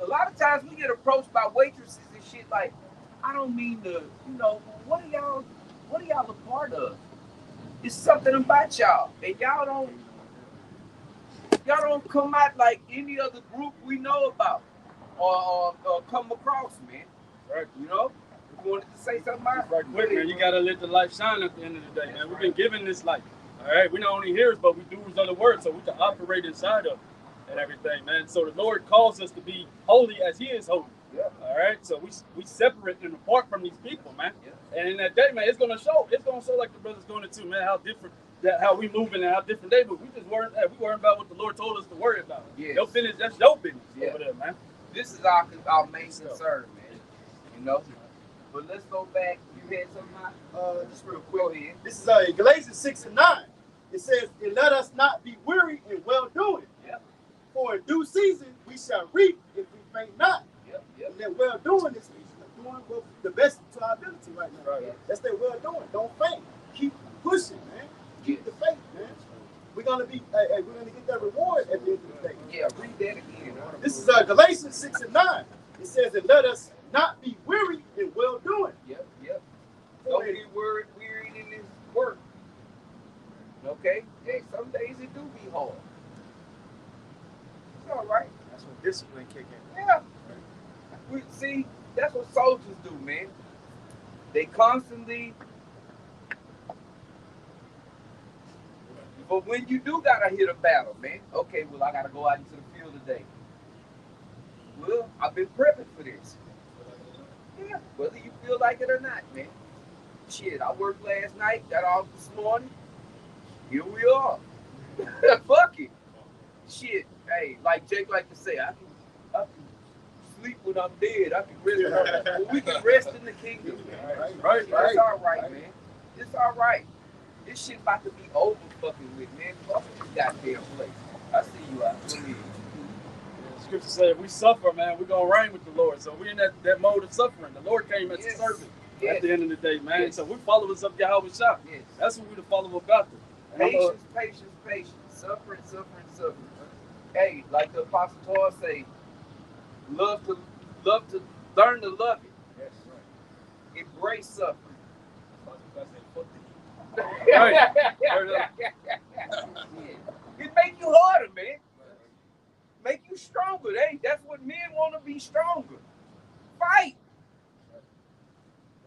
a lot of times we get approached by waitresses and shit like, I don't mean to, what are y'all a part of? It's something about y'all. And y'all don't come out like any other group we know about or come across, man. Right. You wanted to say something about right quick, man. You gotta let the light shine at the end of the day, man. We've been given this light. All right, we not only hearers, but we doers of the word, so we can operate inside of it and everything, man. So the Lord calls us to be holy as He is holy. Yeah. All right, so we separate and apart from these people, man. Yeah. And in that day, man, it's gonna show. It's gonna show like the brothers going into, man, how different how we moving and how different they move. We just worrying about what the Lord told us to worry about. Yes. Your business, that's your business over there, man. This is our main concern, man. But let's go back. You had something? Just real quick. Go ahead. This is Galatians 6:9. It says, and let us not be weary in well doing. Yep. For in due season we shall reap if we faint not. Yep. And that well doing is doing the best to our ability right now. Right. That's that well doing. Don't faint. Keep pushing, man. Keep the faith, man. We're gonna get that reward at the end of the day. Yeah, read that again. This is Galatians 6:9. It says, and let us not be weary in well doing. Yep. Don't get weary in this work. Okay? Hey, some days it do be hard. It's all right. That's when discipline kick in. Yeah. We see, that's what soldiers do, man. They constantly. But when you do gotta hit a battle, man. Okay, well I gotta go out into the field today. Well, I've been prepping for this. Yeah, whether you feel like it or not, man. Shit, I worked last night, got off this morning. Here we are. Fuck it. Shit, hey, like Jake like to say, I can sleep when I'm dead. I can rest. Well, we can rest in the kingdom. Right. It's all right, man. It's all right. This shit about to be over fucking with, man. Fuck this goddamn place. I see you out. Go ahead. Scripture said if we suffer, man, we're gonna reign with the Lord. So we're in that mode of suffering. The Lord came as a servant at the end of the day, man. Yes. So we're followers of Yahweh Shah. Yes. That's what we're the follower of God. Patience. Suffering. Hey, like the Apostle Paul say, love to learn to love it. Yes, right. Embrace suffering. Right. It make you harder, man. Make you stronger. That's what men want to be stronger. Fight.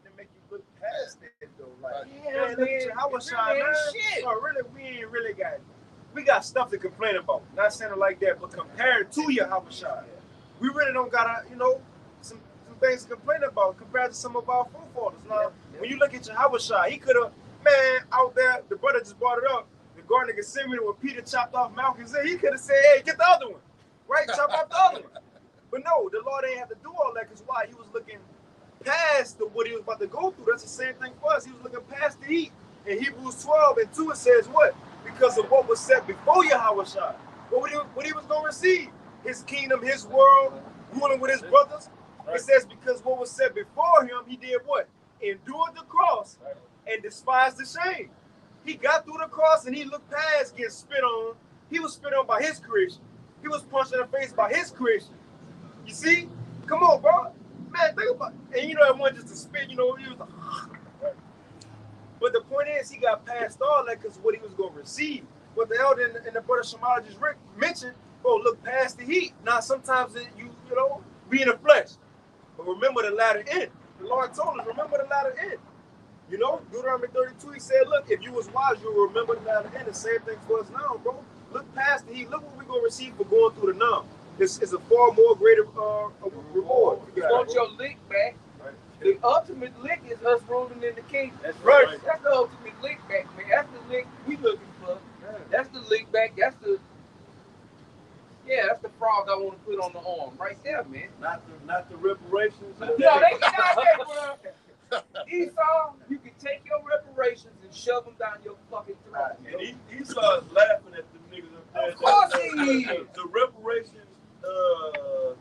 They make you look past it though. Like, Yeah, look at how much shine, man. shit. So really, we ain't really got stuff to complain about. Not saying it like that, but compared to your Habashai, we really don't got some things to complain about compared to some of our forefathers. Now, when you look at your Habashai, he could have, man, out there, the brother just brought it up. The Garden of Gethsemane, when Peter chopped off Malchus, he could have said, hey, get the other one. Right? Chop off the other one. But no, the Lord ain't have to do all that because why? He was looking past what he was about to go through. That's the same thing for us. He was looking past the heat. In Hebrews 12 and 2, it says what? Because of what was set before Yahushua. What he was going to receive? His kingdom, his world, ruling with his brothers. It says because what was set before him, he did what? Endured the cross and despised the shame. He got through the cross and he looked past getting spit on. He was spit on by his creation. He was punched in the face by his creation. You see? Come on, bro. Man, think about it. And you know, it wasn't just a spit, you know, he was like, but the point is, he got past all that because what he was going to receive. What the elder and the brother Shamal just mentioned, bro, look past the heat. Now, sometimes you know, be in the flesh. But remember the latter end. The Lord told us, remember the latter end. You know, Deuteronomy 32, he said, look, if you was wise, you'll remember the latter end. The same thing for us now, bro. Look past the heat. Look what we're going to receive for going through the now. It's a far more greater reward. You want your lick back. The ultimate lick is us ruling in the kingdom. That's right. That's the ultimate lick back, man. That's the lick we looking for. That's the lick back. That's the frog I want to put on the arm right there, man. Not the reparations. No, they not that, bro. Esau, you can take your reparations and shove them down your fucking throat. And Esau is laughing at the niggas up there. Of course he is. The reparations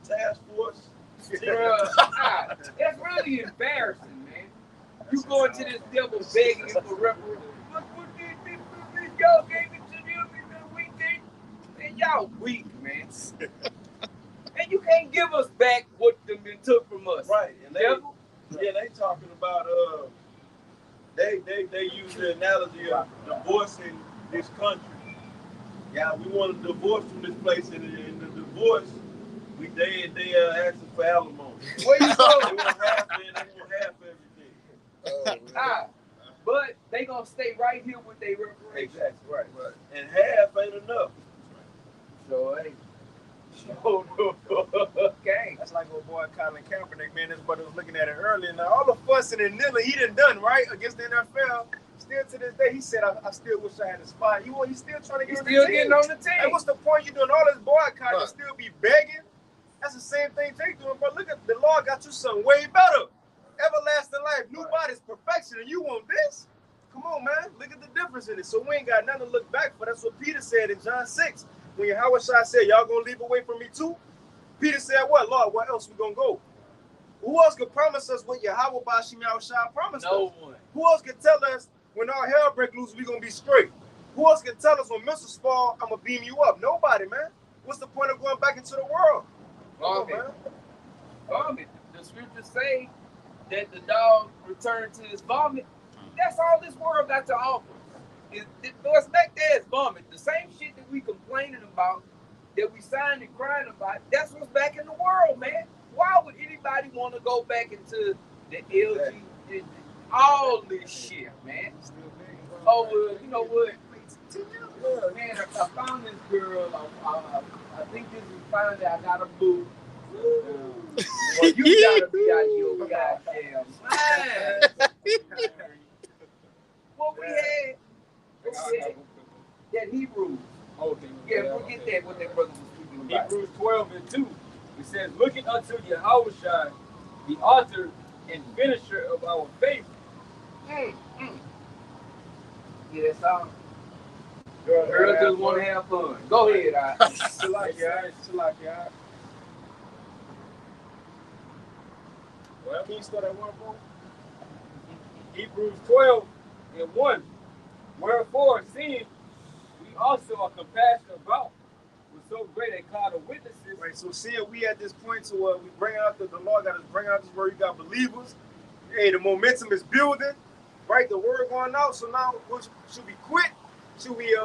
task force. That's really embarrassing, man. You going to this devil begging him for reparations. What did y'all gave it to you in the weekend? And y'all weak, man. And you can't give us back what them been took from us. Right. And devil. they talking about they use the analogy of divorcing this country. Yeah, we want to divorce from this place, and in the divorce, they asking for alimony. Where you going? They want half, man. They want half everything. But they gonna stay right here with their reparations. Exactly. Right. And half ain't enough. So hey. Okay. That's like old boy Colin Kaepernick, man. This brother was looking at it earlier. Now all the fussing and kneeling he done right against the NFL. Still to this day, he said, "I still wish I had a spot." He's still trying to get on the team. Still getting on the team. Hey, what's the point? You doing all this boycott and still be begging? That's the same thing Jake doing, but look at the Lord got you something way better. Everlasting life, new body's perfection, and you want this? Come on, man. Look at the difference in it. So we ain't got nothing to look back for. That's what Peter said in John 6. When Yahushua said, y'all gonna leave away from me too? Peter said, what, Lord, where else we gonna go? Who else could promise us what Yahweh Bashim Yahushua promised us? No one. Who else can tell us when our hell break loose, we gonna be straight? Who else can tell us when missiles fall, I'm gonna beam you up? Nobody, man. What's the point of going back into the world? Vomit. The scriptures say that the dog returned to his vomit. That's all this world got to offer. What's back there is vomit. The same shit that we complaining about, that we signed and crying about, that's what's back in the world, man. Why would anybody want to go back into the LG, all this shit, man? Oh, you know what? Man, I found this girl. I think this is finally I got a boo. Well, you gotta be out of your goddamn mind. What we had that Hebrews. Okay. Yeah, forget that what that brother was speaking about. Hebrews 12 and 2. It says, looking unto Yahushua, the author and finisher of our faith. Yeah, that's all. Girls just want to have fun. Go ahead, Chill. Well, can you start at 1, bro? Hebrews 12 and 1. Wherefore, seeing we also are compassionate about with so great a cloud of witnesses. Right, so seeing we at this point to where we bring out the Lord got us bring out this word, you got believers. Hey, the momentum is building, right? The word going out. So now, should we quit? Should we,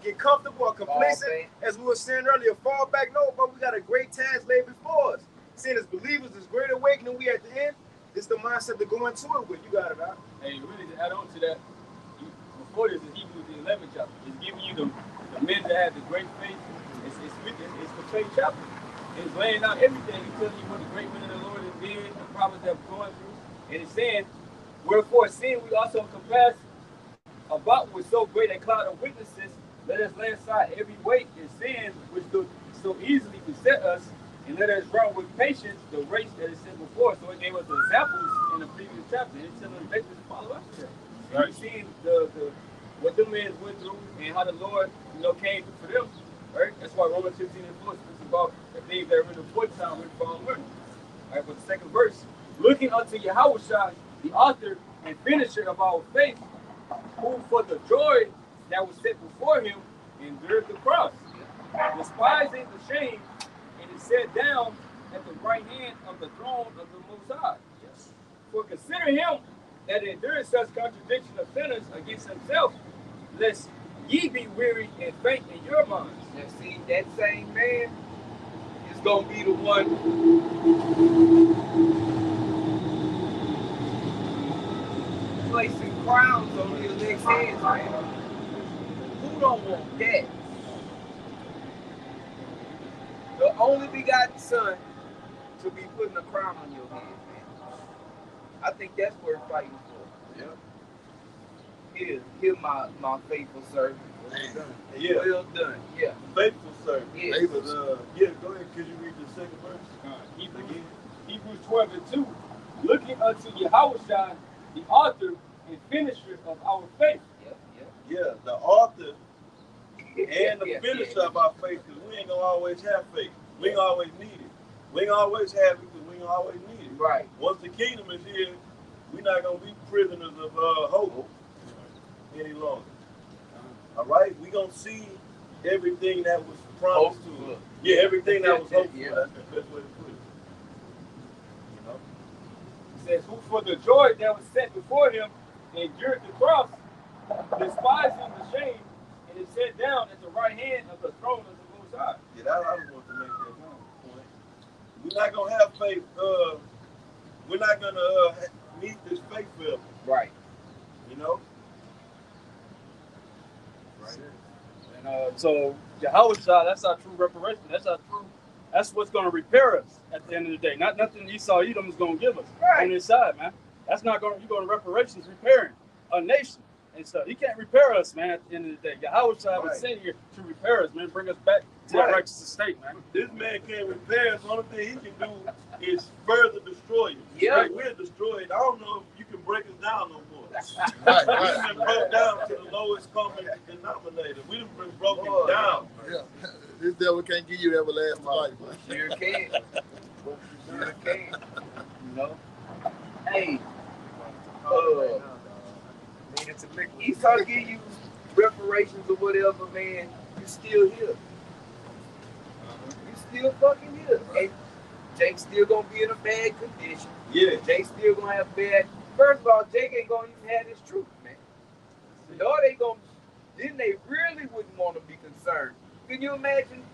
get comfortable or complacent? As we were saying earlier, fall back? No, but we got a great task laid before us. Seeing as believers, this great awakening we at the end, it's the mindset to go into it with. You got it, right? Hey, really, to add on to that, before this, in Hebrews the 11th chapter, it's giving you the men that have the great faith. It's the faith chapter. It's laying out everything. It's telling you what the great men of the Lord have did, the prophets that have gone through. And it's saying, wherefore, seeing we also about with so great a cloud of witnesses, let us lay aside every weight and sin which doth so easily beset us, and let us run with patience the race that is set before us. So it gave us examples in the previous chapter. It's telling us basically to follow after them. And you've seen the what them men went through and how the Lord, came through for them. Right? That's why Romans 15 and 4 speaks about the things that are written before time written for our learning. All right, but the second verse, looking unto Yahushua, the author and finisher of our faith, who for the joy that was set before him endured the cross, despising the shame, and is set down at the right hand of the throne of the Most High. Yes. For consider him that endured such contradiction of sinners against himself, lest ye be weary and faint in your minds. Now see, that same man is going to be the one placing crowns on your next heads, man. Who don't want that? The only begotten son to be putting a crown on your head, man. I think that's worth fighting for. Yeah. Here my faithful servant. Well done. Yeah. Well done. Yeah. Faithful servant. Yes. Yeah, go ahead. Could you read the second verse? Hebrews 12 and 2, looking unto Yahushua, the author and finisher of our faith. Yeah, the author and the finisher of our faith, because we ain't gonna always have faith. We ain't always need it. We ain't always have it because we ain't always need it. Right. Once the kingdom is here, we're not gonna be prisoners of hope any longer. All right, we gonna see everything that was promised to us. Yeah, everything that was hoped for. That's the best way to put it. You know. It says, who for the joy that was set before him endured the cross, despising the shame, and is set down at the right hand of the throne of the Most High. Yeah, I just want to make that point. We're not gonna have faith. We're not gonna meet this faith forever. Right. You know. Right. And so Yahushua, that's our true reparation. That's what's going to repair us at the end of the day. Not nothing Esau Edom is going to give us on this side, man. That's not going to, you're going to reparations, repairing a nation and stuff. He can't repair us, man, at the end of the day. Yahushua was sent here to repair us, man, bring us back to that righteous state, man. This man can't repair us. The only thing he can do is further destroy you. Yeah. Like, we're destroyed. I don't know if you can break us down no more. Right, We've been broke down to the lowest common denominator. We've been broken down. Yeah. This devil can't give you everlasting life. Sure can. Sure can. You know? Hey. Esau give you reparations or whatever, man. You still here. You still fucking here. And Jake's still gonna be in a bad condition. Yeah. Jake's still gonna have bad. First of all, Jake ain't gonna even have his truth, man. No, they gonna. Then they really wouldn't want to be concerned. Can you imagine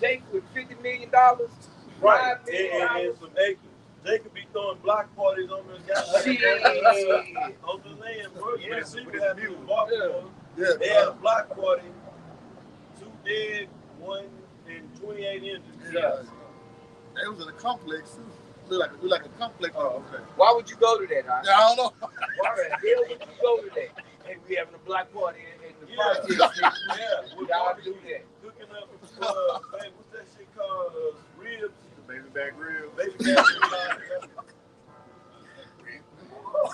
Jake with $50 million? Right. $5 million? And some acres. They could be throwing block parties on the on the land, bro. Yeah. People have been walking on. Yeah. They had a block party, 2 dead, 1 and 28 injured. Yeah. They was in a complex. Look like a complex. Oh, okay. Why would you go to that? Huh? I don't know. Why the hell would you go to that? And we having a black party in the Yeah. project. Yeah. Y'all do that. Cooking up, man, what's that shit called? Ribs. Baby back ribs. Baby back ribs.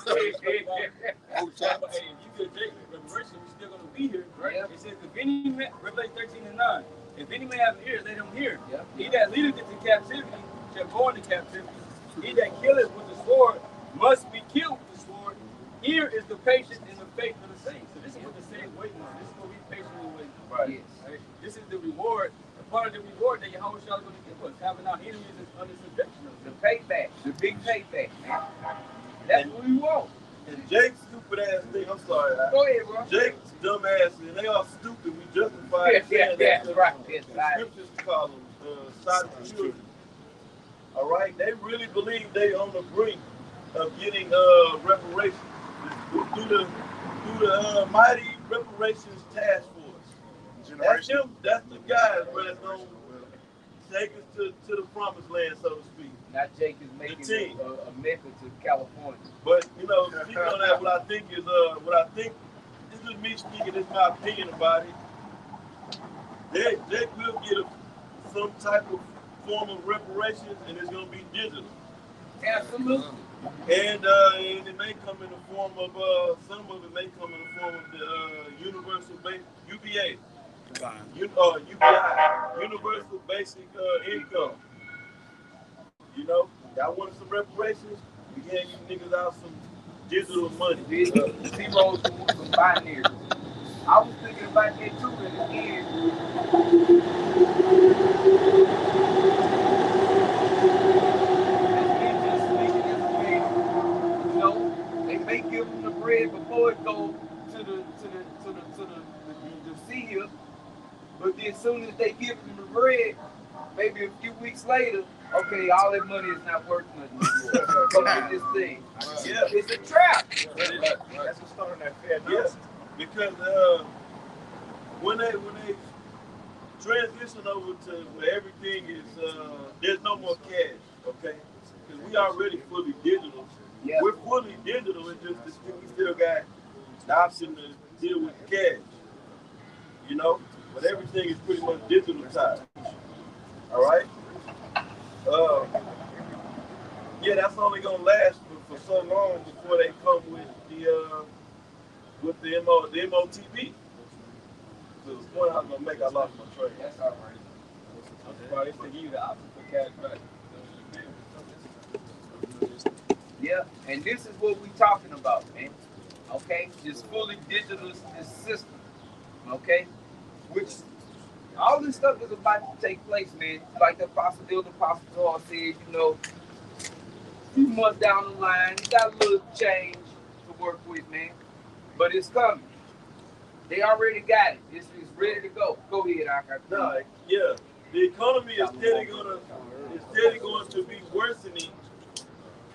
Hey, if you get Jake reparation, we're still going to be here, right? Yeah. It says, if any man, Revelation 13 and 9, if any man have ears, let him hear. Yeah. He that leadeth into captivity shall go into captivity. He that killeth with the sword must be killed with the sword. Here is the patience and the faith of the saints. So this is what the saints waiting on. This is what we patiently waiting on. Right. Yes. Right? This is the reward. Part of the reward that Yahushua is going to give us, having our enemies under subjection of The payback, the big payback, man. That's what we want. And Jake's stupid ass thing, I'm sorry. Go ahead, bro. Jake's dumb ass, and they all stupid. We justify it. Yeah, saying right. The Yes, right. scriptures call them silent children. All right, they really believe they on the brink of getting reparations through the mighty reparations task force. That's him. That's the guy that's gonna take us to the promised land, so to speak. Now Jake is making a method to California. But you know, speaking on that, what I think is me speaking. It's my opinion about it. They will get some type of form of reparations, and it's going to be digital. Absolutely. And it may come in the form of some of it may come in the form of the universal UBA, UBI, universal basic income. You know, y'all wanted some reparations? We gave you niggas out some digital money. Zeros from binaries. I was thinking about that too, and again, just speaking as a man, you know, they may give them the bread before it goes to the seal, but then as soon as they give them the bread, maybe a few weeks later, okay, all that money is not worth nothing anymore. Go get this thing. Yeah, it's a trap. That's what's starting that fair deal. Yes, because when they transition over to where everything is there's no more cash, okay? Because we already fully digital. Yeah. We're fully digital. It's just we still got the option to deal with the cash, you know. But everything is pretty much digitalized. All right. Yeah, that's only gonna last for so long before they come with the MOTB. So the point I was gonna make, I lost my train. That's all right. Well, they give you the option for cash back. Yeah, and this is what we talking about, man. Okay, just fully digital this system. Okay, which all this stuff is about to take place, man. Like the Apostle Paul said, you know, a few months down the line, you got a little change to work with, man. But it's coming. They already got it. It's ready to go. Go ahead, Aka. No, yeah, the economy is steady going to be worsening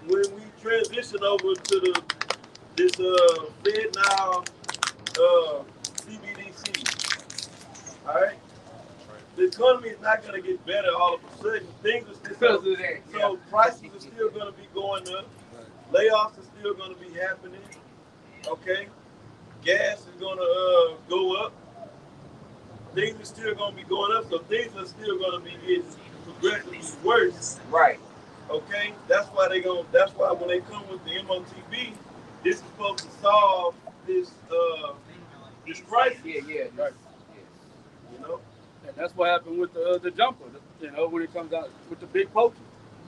when we transition over to this FedNow CBDC. All right, the economy is not going to get better all of a sudden. Things are still so prices are still going to be going up. Layoffs are still going to be happening. Okay, gas is going to go up. Things are still going to be going up, so things are still going to be getting progressively worse. Right. Okay, that's why when they come with the MOTB, this is supposed to solve this crisis. Yeah. Right. You know. And that's what happened with the jumper. You know, when it comes out with the big poker.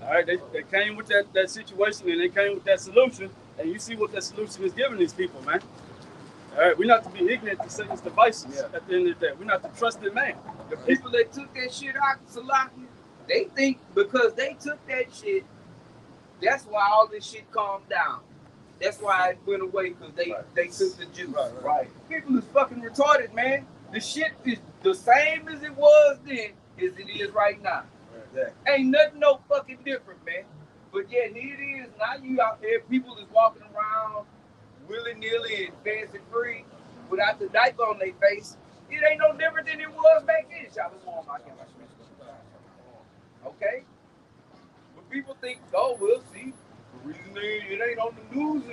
All right, they came with that situation and they came with that solution, and you see what that solution is giving these people, man. All right, we're not to be ignorant to Satan's devices at the end of the day. We're not to trust in man. The people that took that shit out, Salaki, they think because they took that shit, that's why all this shit calmed down. That's why it went away, because they took the juice. Right. People is fucking retarded, man. The shit is the same as it was then as it is right now. Exactly. Ain't nothing no fucking different, man. But yeah, here it is. Now you out there, people is walking around willy-nilly and fancy free without the diaper on their face. It ain't no different than it was back then. Okay? But people think, oh, we'll see. The reason it ain't on the news,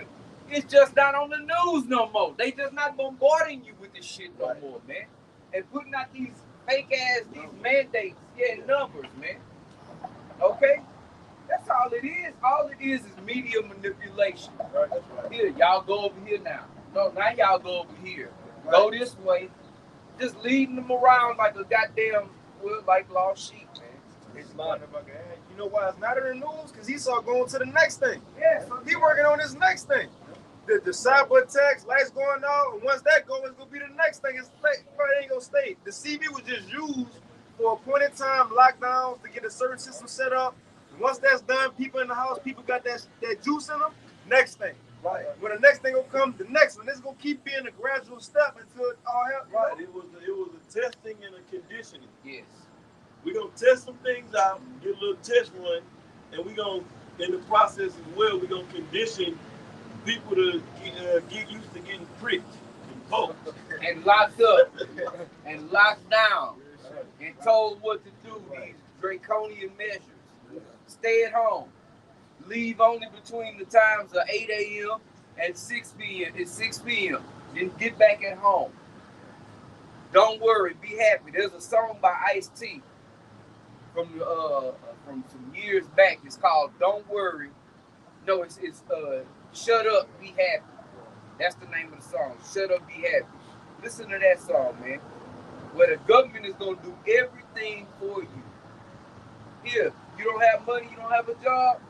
it's just not on the news no more. They just not bombarding you with this shit no more, man. And putting out these fake ass, these mandates, numbers, man. Okay? That's all it is. All it is media manipulation. Right, that's right. Here, y'all go over here now. No, now y'all go over here. Right. Go this way. Just leading them around like a goddamn, like lost sheep, man. It's you know why it's not in the news? Because Esau going to the next thing. Yeah. He working on this next thing. The cyber attacks, lights going on, and once that goes, it's going to be the next thing. It ain't going to stay. The CB was just used for a point in time lockdowns to get a certain system set up. Once that's done, people in the house, people got that juice in them. Next thing, right? When the next thing will come, the next one. This is gonna keep being a gradual step until it all happens. Right. It was a testing and a conditioning. Yes. We're gonna test some things out, get a little test run, and we're gonna, in the process as well, we're gonna condition people to get used to getting pricked and poked and locked up and locked down and told what to do. These draconian measures. Stay at home. Leave only between the times of 8 a.m. and 6 p.m. It's 6 p.m. Then get back at home. Don't worry, be happy. There's a song by Ice-T from some years back. It's called "Don't Worry." No, it's "Shut Up, Be Happy." That's the name of the song. "Shut Up, Be Happy." Listen to that song, man. Where the government is gonna do everything for you. Here, you don't have money, you don't have a job.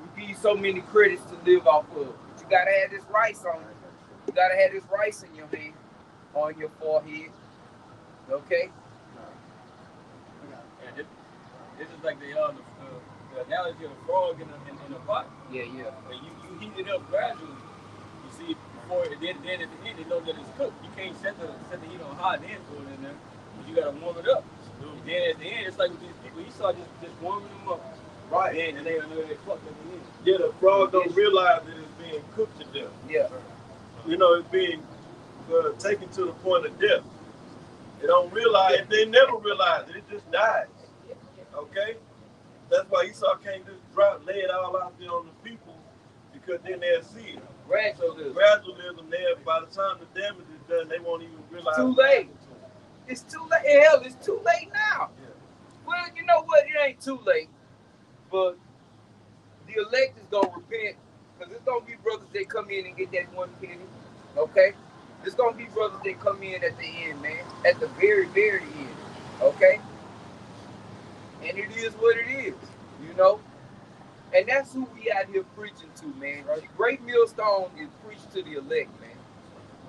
We give you so many credits to live off of, but you gotta have this rice on you. You gotta have this rice in your hand, on your forehead. Okay. Yeah, this is like the analogy of a frog in a pot. Yeah. And you heat it up gradually. You see, before then at the end they know that it's cooked. You can't set the heat on high and then throw it in there. But you gotta warm it up. And then at the end, it's like with these people, you saw just warming them up. Right. And they fucked at the end. Yeah, the frog don't realize that it's being cooked to death. Yeah. You know, it's being taken to the point of death. They don't realize, they never realize it. It just dies. Okay? That's why Esau can't just lay it all out there on the people, because then they'll see it. Gradualism there, by the time the damage is done, they won't even realize. Too late. It's too late. Hell, it's too late now. Yeah. Well, you know what? It ain't too late. But the elect is going to repent, because it's going to be brothers that come in and get that 1 penny. Okay? It's going to be brothers that come in at the end, man. At the very, very end. Okay? And it is what it is, you know? And that's who we out here preaching to, man. The Great Millstone is preached to the elect, man.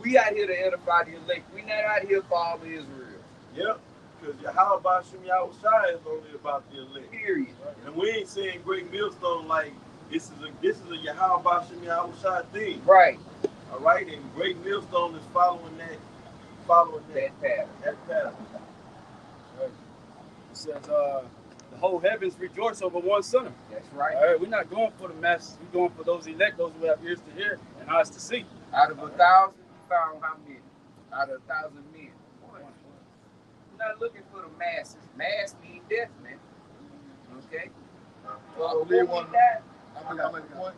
We out here to edify the elect. We not out here for all of Israel. Yep. Because Yahweh Shem Yahushua is only about the elect. Period. And we ain't saying Great Millstone like this is a Yahweh Shem Yahushua thing. Right. All right, and Great Millstone is following that pattern. That pattern. Right. It says the whole heavens rejoice over one sinner. That's right. All right, we're not going for the masses. We're going for those elect, those who have ears to hear and eyes to see. Out of 1,000, you found how many? Out of 1,000 men. We're not looking for the masses. Mass mean death, man. Okay? Well, I make a point.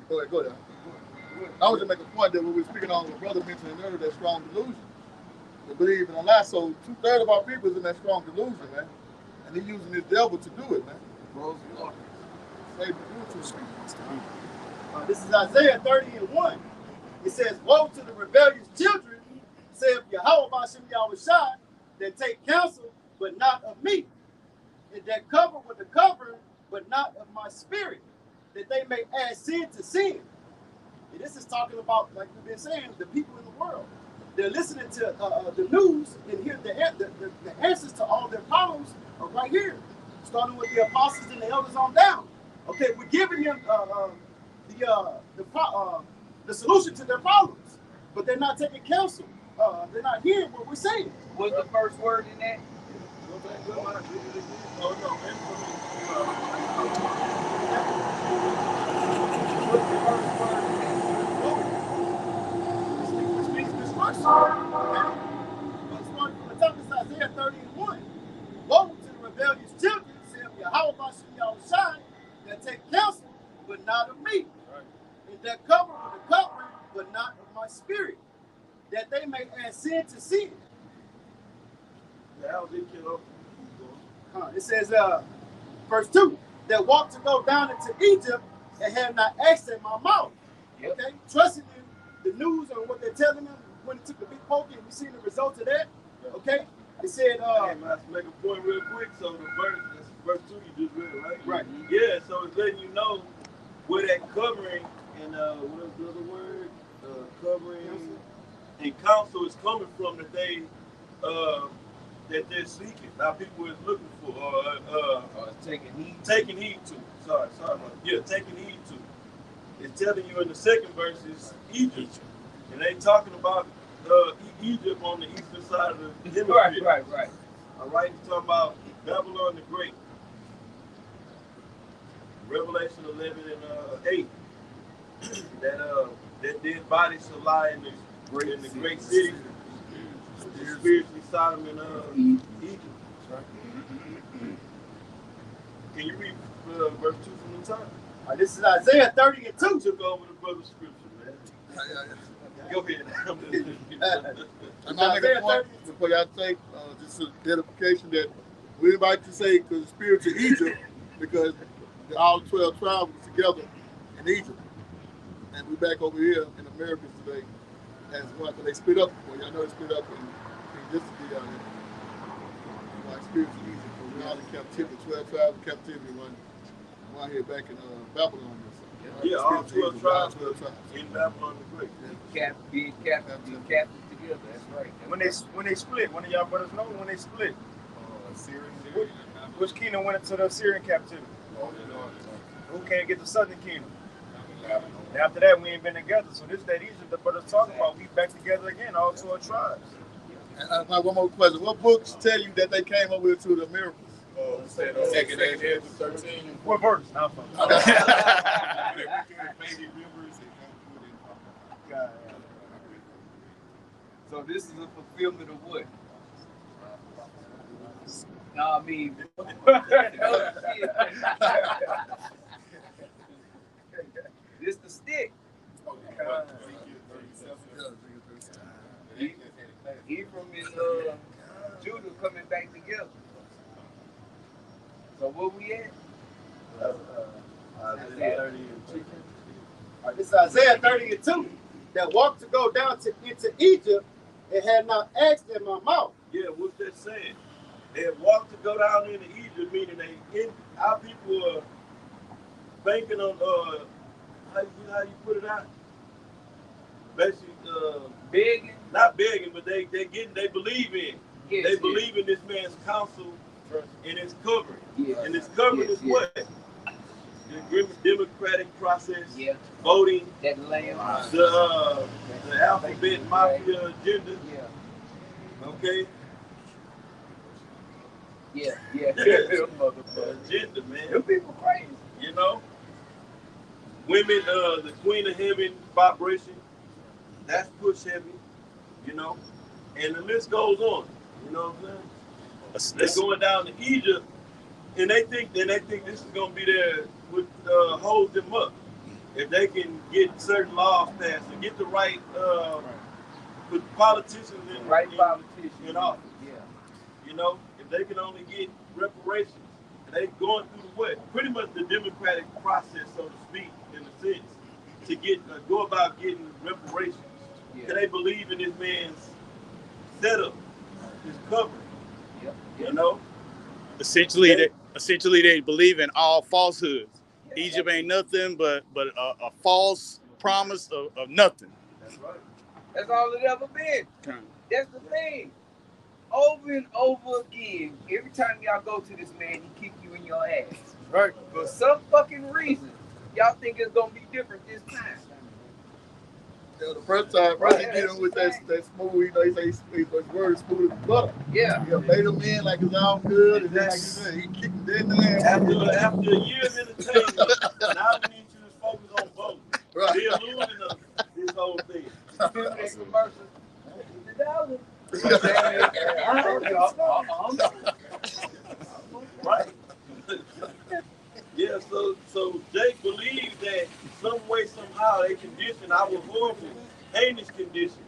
Go ahead. I was just make a point that we were speaking on, the brother mentioned earlier, that strong delusion. They believe in a lie. So 2/3 of our people is in that strong delusion, man. And they're using this devil to do it, man. Save the future. This is Isaiah 30:1. It says, "Woe to the rebellious children, saith Yahweh Bashem Yahushua, that take counsel, but not of me, and that cover with the covering, but not of my spirit, that they may add sin to sin." And this is talking about, like we've been saying, the people in the world. They're listening to the news and hear the answers to all their problems are right here, starting with the apostles and the elders on down. Okay, we're giving them the solution to their problems, but they're not taking counsel. They're not hearing what we're saying. What's the first word in that? From the top of Isaiah 30:1. Woe to the rebellious children, saith Yahweh Bashem Yahushua, that take counsel, but not of me, and that cover with the covering, but not of my spirit, that they may add sin to sin. It says, verse 2, that walk to go down into Egypt and have not asked in my mouth. Yep. Okay, trusting in the news and what they're telling them when it took the big poke, and we seen the results of that. Okay, it said, let's make a point real quick. So the verse 2 you just read, right? Right. Yeah, so it's letting you know where that covering and what is the other word? Covering and counsel is coming from that they're seeking. Now people is looking for Taking heed. Taking heed to. Sorry. Yeah, taking heed to. It's telling you in the second verse is Egypt. And they talking about Egypt on the eastern side of the hemisphere. Right. All right, he's talking about Babylon the Great. Revelation 11 and 8. that dead body shall lie in the great city, spiritually Sodom and Egypt. Right? Can you read verse 2 from the top? this is Isaiah 30:2. Took over the brother's scripture, man. Go ahead. And I make a point before y'all take just a identification that we like to say because the spirit of Egypt, because all 12 tribes were together in Egypt. And we back over here in America today as one, because they split up before. Y'all know they split up in just the like spirit of Egypt. So we all in captivity, 12 tribes in captivity, one here back in Babylon. Yeah, all 12 tribes in Babylon the Great. Being captive together. That's right. When they split, one of y'all brothers know when they split. Which kingdom went into the Assyrian captivity? Who can't get the southern kingdom? And after that, we ain't been together. So this that Egypt the brothers talking about, we back together again, all 12 tribes. And one more question: what books tell you that they came up with the miracles? Second Ezra 13. What verse? Now, So this is a fulfillment of what? No, I mean, this the stick. Ephraim and Judah coming back together. So where we at? This is Isaiah 30:2. That walked to go down into Egypt and had not asked in my mouth. Yeah, what's that saying? They had walked to go down into Egypt, meaning our people are banking on how you put it out? Basically, Begging. Not begging, but they believe in. Yes, they believe in this man's counsel and his covering. Yes. And his covering is what? The democratic process, voting, that lamb, the alphabet mafia agenda. Okay. Agenda, man. Them people crazy. You know, women, the Queen of Heaven vibration, that's push heavy. You know, and the list goes on. You know what I'm saying? They're going down to Egypt, and they think this is gonna be there with hold them up if they can get certain laws passed and get the right politicians in in office. Yeah. You know, if they can only get reparations, and they going through the what? Pretty much the democratic process, so to speak, in a sense, to get go about getting reparations. Can they believe in this man's setup, his covering? You know? Essentially, they believe in all falsehoods. Egypt ain't nothing but a false promise of nothing. That's right. That's all it ever been. That's the thing. Over and over again, every time y'all go to this man, he kick you in your ass. Right. For some fucking reason, y'all think it's gonna be different this time. Yeah, the first time, he get him with that smooth, you know, he say his words smooth as butter. Yeah. He made him in like it's all good, and then like you said, he kicked him dead in the ass. After a year of entertainment, now we need you to focus on voting. Right. The illusion of this whole thing. Remember that commercial? The dollar. Right. Yeah, so Jake believed that some way, somehow, they condition our horrible, heinous condition,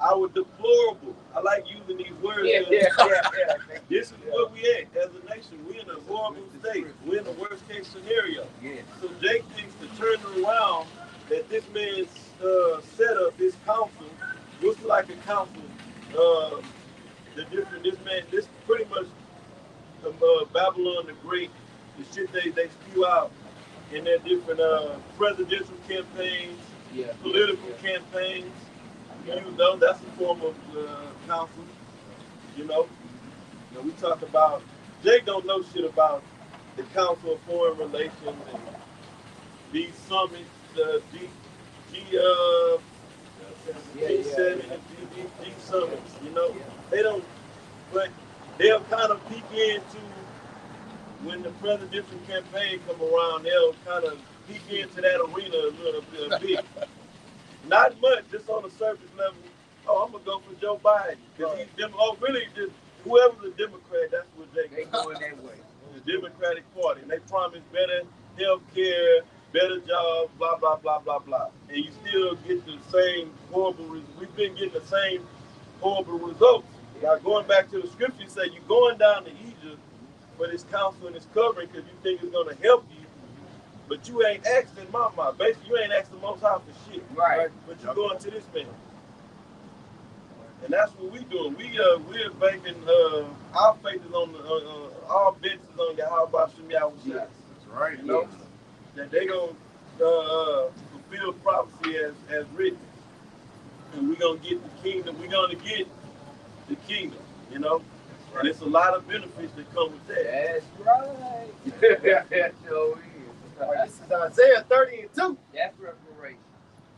our deplorable. I like using these words. This is where we at as a nation. We're in a horrible state. We're in the worst case scenario. Yeah. So Jake thinks to turn it around that this man's setup, this council, looks like a council. This pretty much Babylon the Great, the shit they spew out in their different presidential campaigns, political campaigns. You know, that's a form of counsel. You know, we talk about, Jake don't know shit about the Council of Foreign Relations and these summits, G7 and G summits, you know. They don't, but they'll kind of peek into when the presidential campaign come around, they'll kind of peek into that arena a little bit. Not much, just on the surface level. Oh, I'm gonna go for Joe Biden. Really, just whoever's a Democrat, that's what they going that way. The Democratic Party, and they promise better health care, better job, blah, blah, blah, blah, blah. And you still get the same horrible, we've been getting the same horrible results. Like going back to the scripture, you say you're going down to Egypt for this counsel and this covering because you think it's going to help you, but you ain't asking mama. Basically, you ain't asking the Most High for shit. Right. But you're going to this man. And that's what we doing. We're banking, our faith is on our bets is on Yahweh Shem Yahweh. That's right. You know, that they going to fulfill prophecy as written. And we're going to get the kingdom. We're going to get the kingdom, you know. And there's a lot of benefits that come with that. That's right. That sure is. This is Isaiah 30 and 2. That's reparation.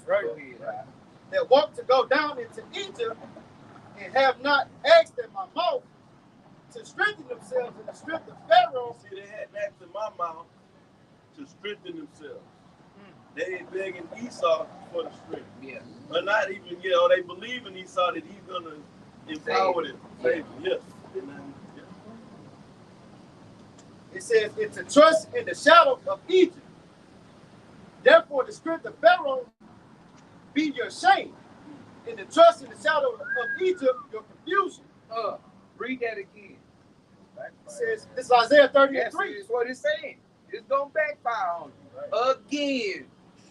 Right. Go ahead. That want to go down into Egypt and have not asked in my mouth to strengthen themselves in the strength of Pharaoh. See, they hadn't asked in my mouth to strengthen themselves. They ain't begging Esau for the strength. Yeah. But not even, you know, they believe in Esau that he's going to empower them. Save them, yes. It says, it's a trust in the shadow of Egypt. Therefore, the strength of Pharaoh be your shame. In the trust in the shadow of Egypt, your confusion. Read that again. It says, this is Isaiah 30 and 3. That's what it's saying. It's going to backfire on you. Again.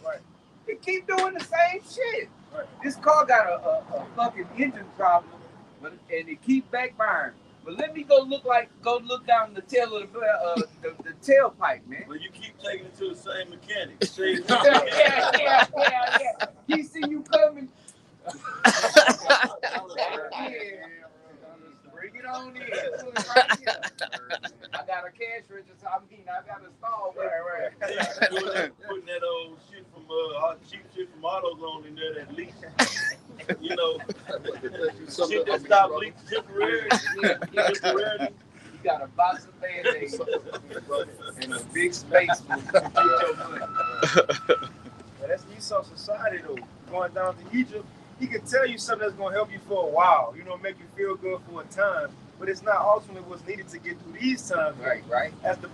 Right. They keep doing the same shit. Right. This car got a fucking engine problem, and it keep backfiring. But let me go look down the tail of the tailpipe, man. Well, you keep taking it to the same mechanic. Yeah. He see you coming. Bring it on in. Put it right here. I got a cash register. I got a stall. Right. Putting that old shit from cheap shit from AutoZone in there that leaks. You know, shit that stop leaks temporarily. Temporarily. You got a box of Band-Aids and a big space for your money. Yeah, that's Esau society though. Going down to Egypt, he can tell you something that's gonna help you for a while, you know, make you feel good for a time, but it's not ultimately what's needed to get through these times. Right. As the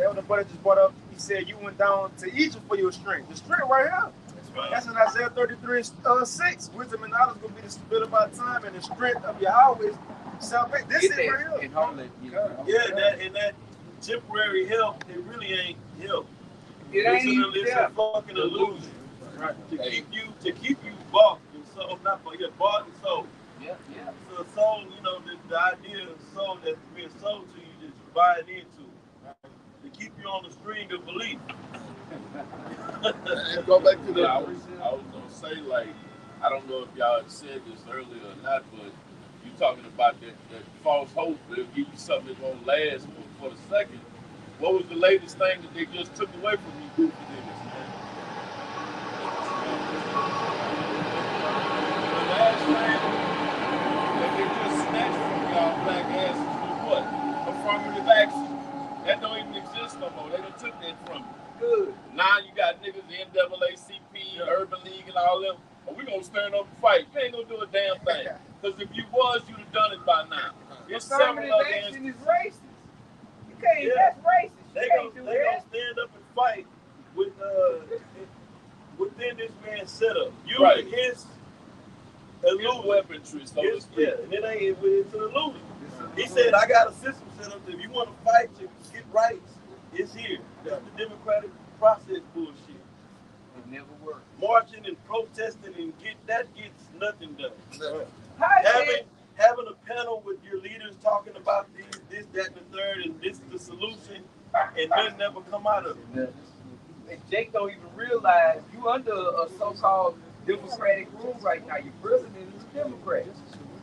elder brother just brought up, he said you went down to Egypt for your strength. The strength right here. That's in Isaiah 33:6. Wisdom and knowledge gonna be the spirit of our time, and the strength of Yahweh salvation. This is right here. That temporary help, it really ain't help. It's a fucking illusion. Right. To keep you bought and sold, bought and sold. Yeah. So soul, you know, the idea of soul that's being sold to you that you're buying into. Right? To keep you on the string of belief. And go back to I was gonna say, like, I don't know if y'all said this earlier or not, but you talking about that false hope. They'll give you something that's gonna last for the second. What was the latest thing that they just took away from you, goofy niggas, man? The last thing that they just snatched from y'all black asses was what? Affirmative action. That don't even exist no more. They done took that from you. Good. Now you got niggas, the NAACP, Urban League, and all them. But we gonna stand up and fight. You ain't gonna do a damn thing. Because if you was, you'd have done it by now. It's Affirmative action is racist. You can't. That's racist. They gonna stand up and fight with within this man's setup. You right. and his weaponry, so to speak. Yeah, and it ain't it's an illusion. He said, I got a system set up that if you want to fight to get rights, it's here. That's the democratic process bullshit. It never worked. Marching and protesting and gets nothing done. Having a panel with your leaders talking about this, that, and the third, and this is the solution, and then never come out of it. And Jake don't even realize you under a so-called democratic rule right now. Your president is a Democrat.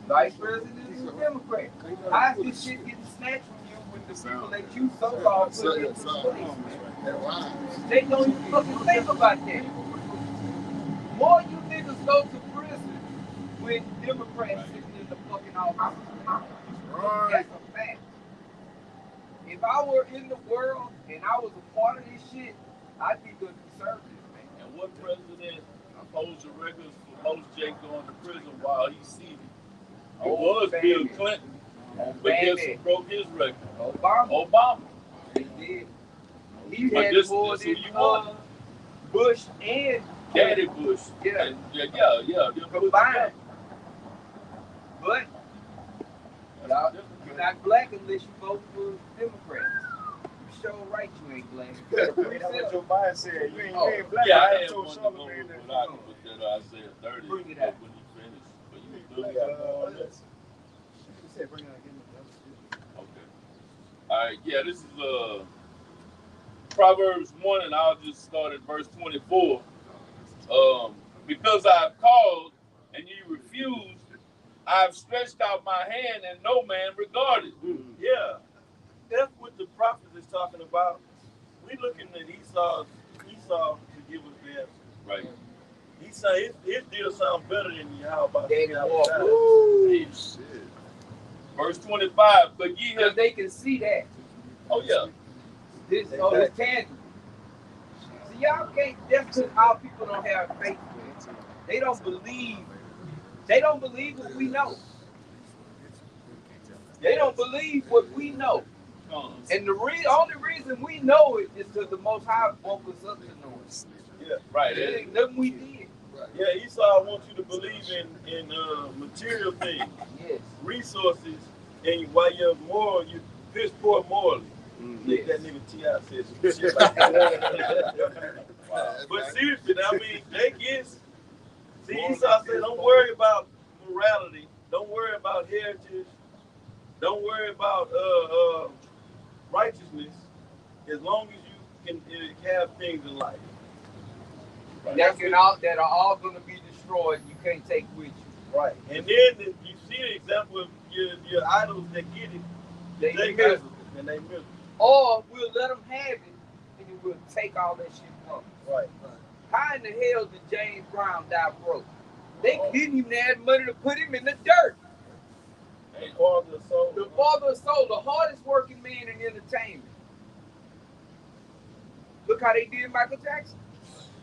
Vice president is a Democrat. How is this shit getting snatched from you with the people that you so-called put into place, man? They don't even fucking think about that. More you niggas go to prison with Democrats sitting in the fucking office. That's a fact. If I were in the world and I was a part of this shit, I'd be good conservative, man. And what president holds the records for most Jake going to prison while he's seated? It was Bill Clinton. But guess who broke his record? Obama. Obama. He did. He but had this more who than you want. Bush and Daddy Bush. Yeah. And, yeah. combined. But y'all, you're not black unless you vote for Democrats. You sure right you ain't black. That's what Joe Biden said. You ain't black. Yeah, I I had told one to go Charlamagne with that. what I put that I said 30 Bring it but out. when he finished. But you was doing it. Okay. All right. Yeah, this is Proverbs 1, and I'll just start at verse 24. Because I've called and you refused, I've stretched out my hand and no man regarded. Yeah, that's what the prophet is talking about. We looking at Esau to give us the answer. Right. Esau, his deal sounds better than Yahweh about Daddy walk. Hey, shit. Verse 25. But ye Because have. they can see that. Oh yeah. This it's tangible. See, y'all can't. That's because our people don't have faith. Man. They don't believe. They don't believe what we know. They don't believe what we know. And the only reason we know it is because the Most High woke us up to know it. Yeah, right. It ain't nothing we did. Yeah, Esau wants you to believe in material things, Yes. resources, and while you're moral, you piss poor morally. Think that nigga T.I. said some shit like that. But seriously, I mean, they get. See, Esau said, don't worry about morality. Don't worry about heritage. Don't worry about righteousness. As long as you can have things in life. That are all going to be destroyed. You can't take with you. Right. And then you see the example of your idols that get it. They miserable. And they miserable. Or we'll let them have it, and then we'll take all that shit from them. Right. How in the hell did James Brown die broke? They didn't even have money to put him in the dirt. The father of soul. The father of soul, the hardest working man in entertainment. Look how they did Michael Jackson.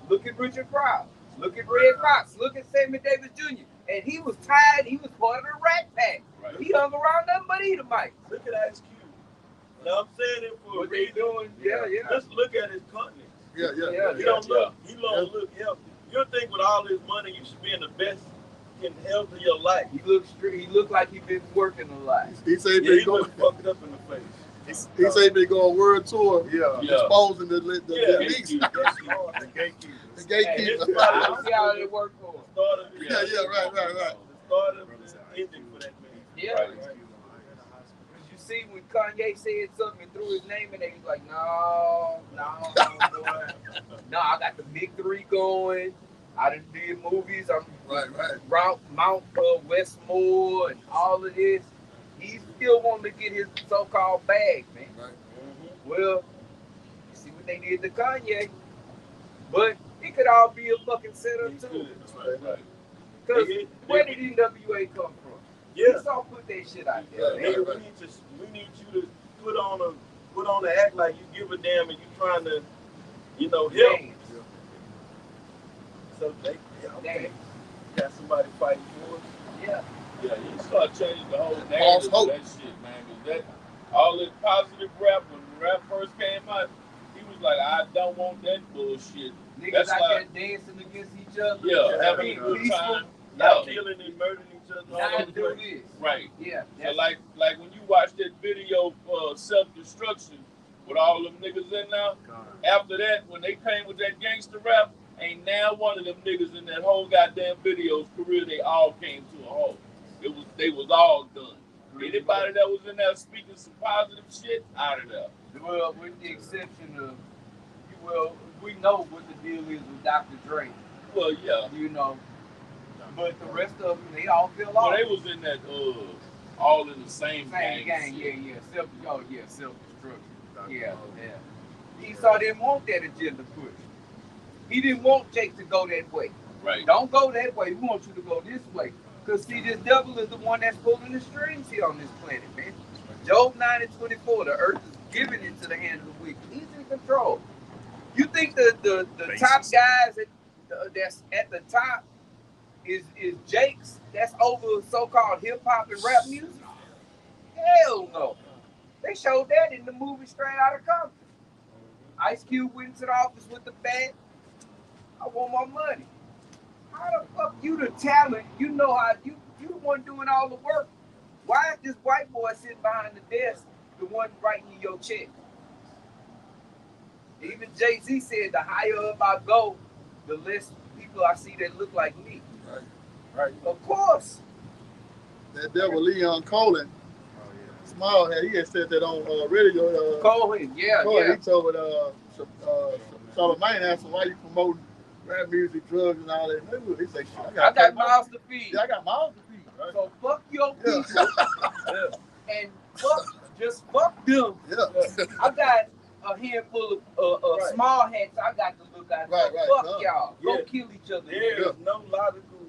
Look at Richard Pryor. Look at Red Fox. Look at Sammy Davis Jr. And he was tired. He was part of the Rat Pack. Right. He hung around nothing but Edomite. Look at Ice Cube. Now I'm saying it for What a they reason. doing? Yeah. Just look at his continence. Yeah. He don't look healthy. You think with all this money you should be in the best health of your life. He looked like he been working a lot. He said He was fucked up in the face. He said he been going world tour, exposing the leaks. The gatekeepers. The gatekeepers. I don't see how they work for him. Right. The start of the ending for that man. Yeah. Right. You see when Kanye said something and threw his name in there, he's like, no, I got the big three going. I done did movies. I'm Mount Westmore and all of this. He still wanting to get his so-called bag, man. Right. Mm-hmm. Well, you see what they did to Kanye. But it could all be a fucking setup too. Because where did NWA come from? Yeah. Esau put that shit out there. We need you to put on the act like you give a damn and you trying to, help. So they got somebody fighting for us. Yeah. Yeah, you start changing the whole narrative of that shit, man. Because all this positive rap, when rap first came out, he was like, I don't want that bullshit. Niggas out there dancing against each other. Yeah, having a good time. Not killing and murdering each other. Not do this. Right. Yeah. So like when you watch that video of self-destruction with all them niggas in now, after that, when they came with that gangster rap, ain't now one of them niggas in that whole goddamn video's career, they all came to a halt. They was all done. Anybody that was in there speaking some positive shit, out of there. Well, with the exception of, we know what the deal is with Dr. Dre. Well, yeah. But the rest of them, they all fell off. Well, they was in that, all in the same gang. Yeah. Self-destruction. Yeah. Esau didn't want that agenda pushed. He didn't want Jake to go that way. Right. Don't go that way. We want you to go this way. Because, see, this devil is the one that's pulling the strings here on this planet, man. Job 9:24, the earth is given into the hand of the wicked. He's in control. You think the top guys that's at the top is Jake's that's over so-called hip-hop and rap music? Hell no. They showed that in the movie Straight Outta Compton. Ice Cube went into the office with the bat. I want my money. How the fuck you the talent? You know how you the one doing all the work. Why is this white boy sitting behind the desk, the one writing you your check? Even Jay-Z said the higher up I go, the less people I see that look like me. Right. Of course. That devil Leon Cohen, Small had he had said that on radio. Cohen, yeah. He told Charlamagne asked him why you promoting rap music, drugs, and all that. He said, I got mouths to feed. Yeah, I got mouths to feed. Right? So fuck your people and fuck them. Yeah. I got a handful of small hats I got to look at. Fuck y'all. Go kill each other. There is no logical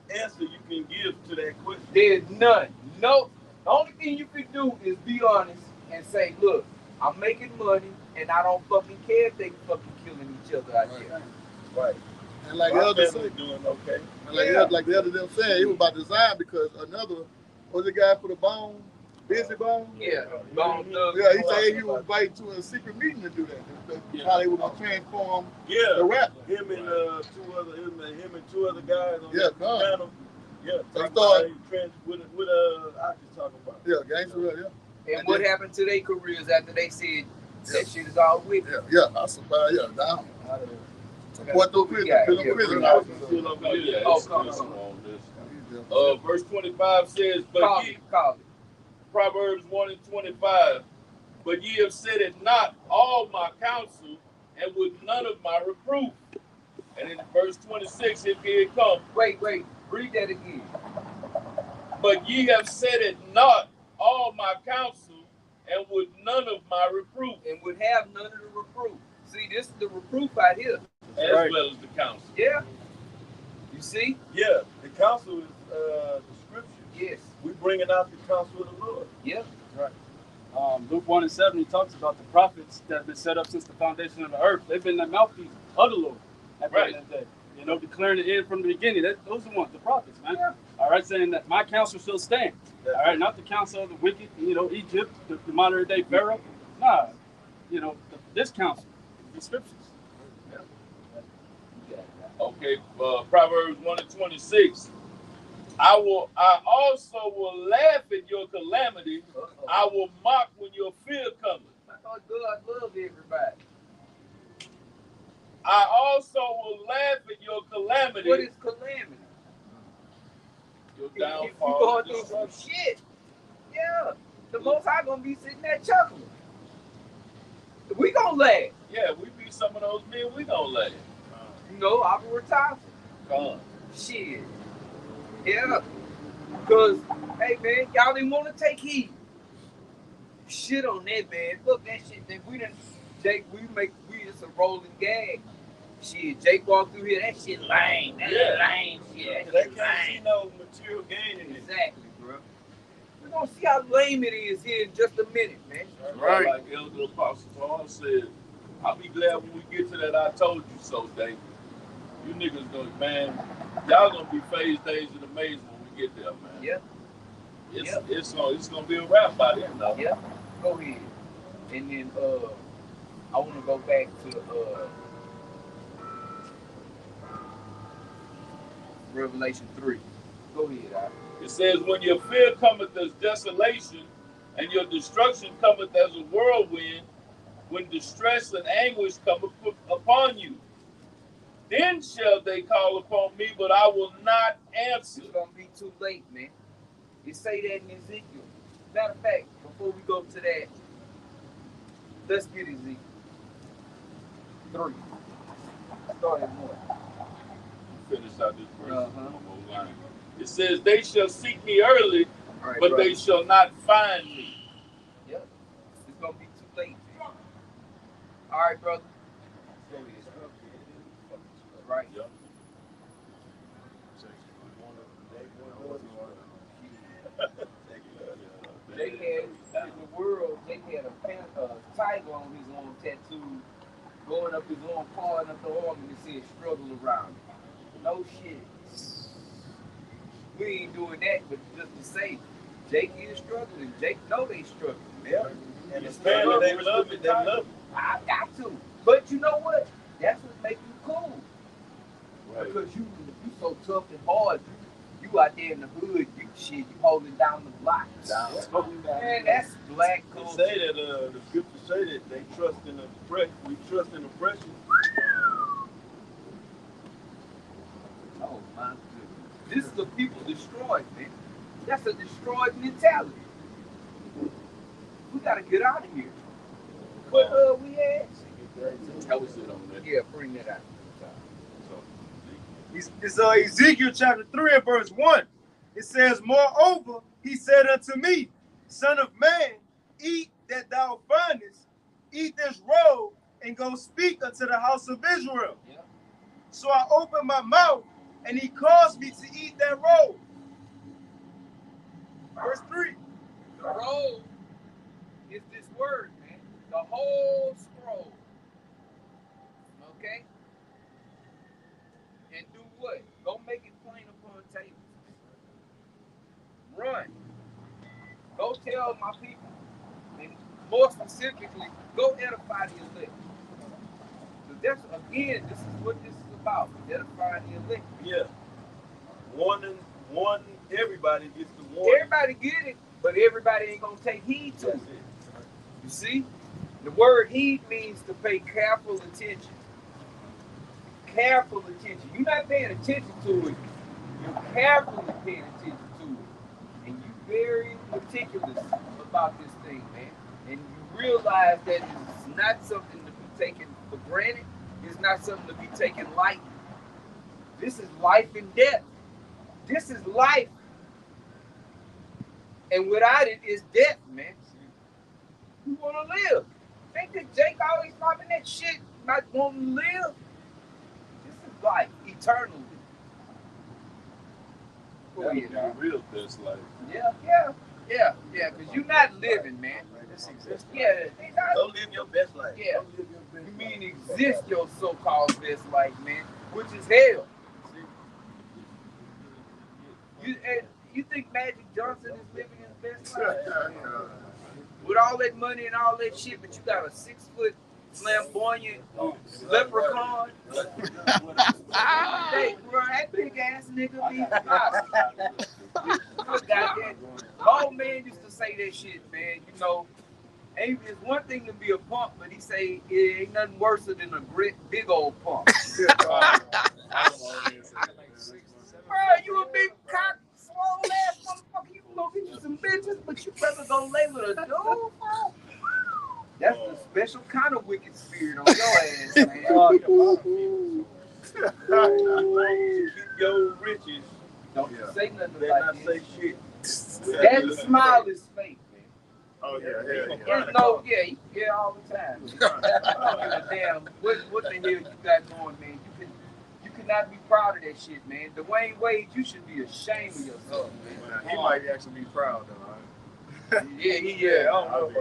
answer you can give to that question. There's none. No. The only thing you can do is be honest and say, look, I'm making money and I don't fucking care if they fucking killing each other out there. Right. And like my the other family's doing okay. And like the other them saying, it was by design because another was the guy for the Bone, Busy Bone. Yeah, Bone Thug. Yeah, he said he was invited to a secret meeting to do that. How they were gonna transform the rap. Him and two other guys on the panel. Yeah, so I just talking about. Yeah, Gangsta, And what happened to their careers after they said that shit is all with? Yeah, I survived. Yeah, down. Puerto Prison. Verse 25 says, but ye, Proverbs 1:25, but ye have said it not all my counsel, and with none of my reproof. And in verse 26, here it comes. Wait, read that again. But ye have said it not all my counsel, and with none of my reproof. And would have none of the reproof. See, this is the reproof out here. As well as the counsel. Yeah. You see? Yeah, the counsel is the scripture. Yes. We bringing out the counsel of the Lord. Yeah. Right. Luke 1:7, he talks about the prophets that have been set up since the foundation of the earth. They've been the mouthpiece of the Lord at the end of the day. You know, declaring the end from the beginning. Those are the ones, the prophets, man. Yeah. All right, saying that my counsel shall stand. All right, not the counsel of the wicked, Egypt, the modern day Pharaoh. Nah, this counsel, the scriptures. Okay, Proverbs 1:26. I also will laugh at your calamity. I will mock when your fear cometh. I thought God loved everybody. I also will laugh at your calamity. What is calamity? Your downfall. If you going through some shit, yeah, the Most High gonna be sitting there chuckling. We gonna laugh. Yeah, we be some of those men. We gonna laugh. I will retire. Gone. Shit. Yeah. Because, hey, man, y'all didn't want to take heed. Shit on that, man. Look, that shit that we done, Jake, we just a rolling gag. Shit, Jake walked through here, that shit lame. That lame shit. They can't see no material gain in it. Exactly, bro. We're going to see how lame it is here in just a minute, man. Right. Like Elder Apostle Paul said, I'll be glad when we get to that I told you so day. You niggas gonna, man, y'all gonna be phased, dazed, and amazed when we get there, man. Yeah. It's gonna be a wrap by then, though. Yeah. Go ahead. And then I want to go back to Revelation 3. Go ahead, It says, when your fear cometh as desolation, and your destruction cometh as a whirlwind, when distress and anguish cometh upon you. Then shall they call upon me, but I will not answer. It's going to be too late, man. You say that in Ezekiel. Matter of fact, before we go to that, let's get Ezekiel 3. Start at 1. Finish out this verse. It says, they shall seek me early, but they shall not find me. Yep. It's going to be too late, man. All right, brother. Go ahead. Right. Yep. They had in the world. They had a tiger on his arm tattoo, going up his arm, pawing up the arm, and it said "struggle around." No shit. We ain't doing that, but just to say, Jake is struggling. Jake know they struggling. Yeah. And the family, they love it. They love it. I got to. But you know what? That's what makes you cool. Because you so tough and hard. You out there in the hood, you holding down the block. Man, that's black culture. They say that the scriptures say that they trust in the oppression. We trust in oppression. Oh my goodness. This is the people destroyed, man. That's a destroyed mentality. We gotta get out of here. What we had? That was it on that. Yeah, bring that out. It's Ezekiel chapter 3 and verse 1. It says, moreover, he said unto me, Son of man, eat that thou findest, eat this roll, and go speak unto the house of Israel. Yeah. So I opened my mouth, and he caused me to eat that roll. Verse 3. The roll is this word, man. The whole scroll. Okay? And do what? Go make it plain upon tables. Run. Go tell my people. And more specifically, go edify the elect. So that's, again, this is what this is about. Edifying the elect. Yeah. Warning everybody gets the warning. Everybody get it, but everybody ain't gonna take heed to it. You see? The word heed means to pay careful attention. Careful attention. You're not paying attention to it. You're carefully paying attention to it. And you're very meticulous about this thing, man. And you realize that it's not something to be taken for granted. It's not something to be taken lightly. This is life and death. This is life. And without it is death, man. You want to live. Think that Jake always popping that shit, not wanting to live? This is life, eternally. That would be the real best life. Yeah, because you're not living, man. Yeah. Don't live your best life. Yeah. You mean exist your so-called best life, man, which is hell. You think Magic Johnson is living his best life? With all that money and all that shit, but you got a 6-foot flamboyant leprechaun. Hey, bro, that big ass nigga be goddamn. Old man used to say that shit, man. You know, it's one thing to be a punk, but he say it ain't nothing worse than a big old punk. Bro, you a big cock, swole ass motherfucker. You can go get you some bitches, but you better go lay with a dude, bro. That's the special kind of wicked spirit on your ass, man. Keep your riches. Don't say nothing Better like not that. say shit. That smile is fake, man. Oh yeah. There's no, yeah, all the time. I don't give a damn what the hell you got going, man. You cannot be proud of that shit, man. Dwayne Wade, you should be ashamed of yourself, man. He might actually be proud though. Yeah.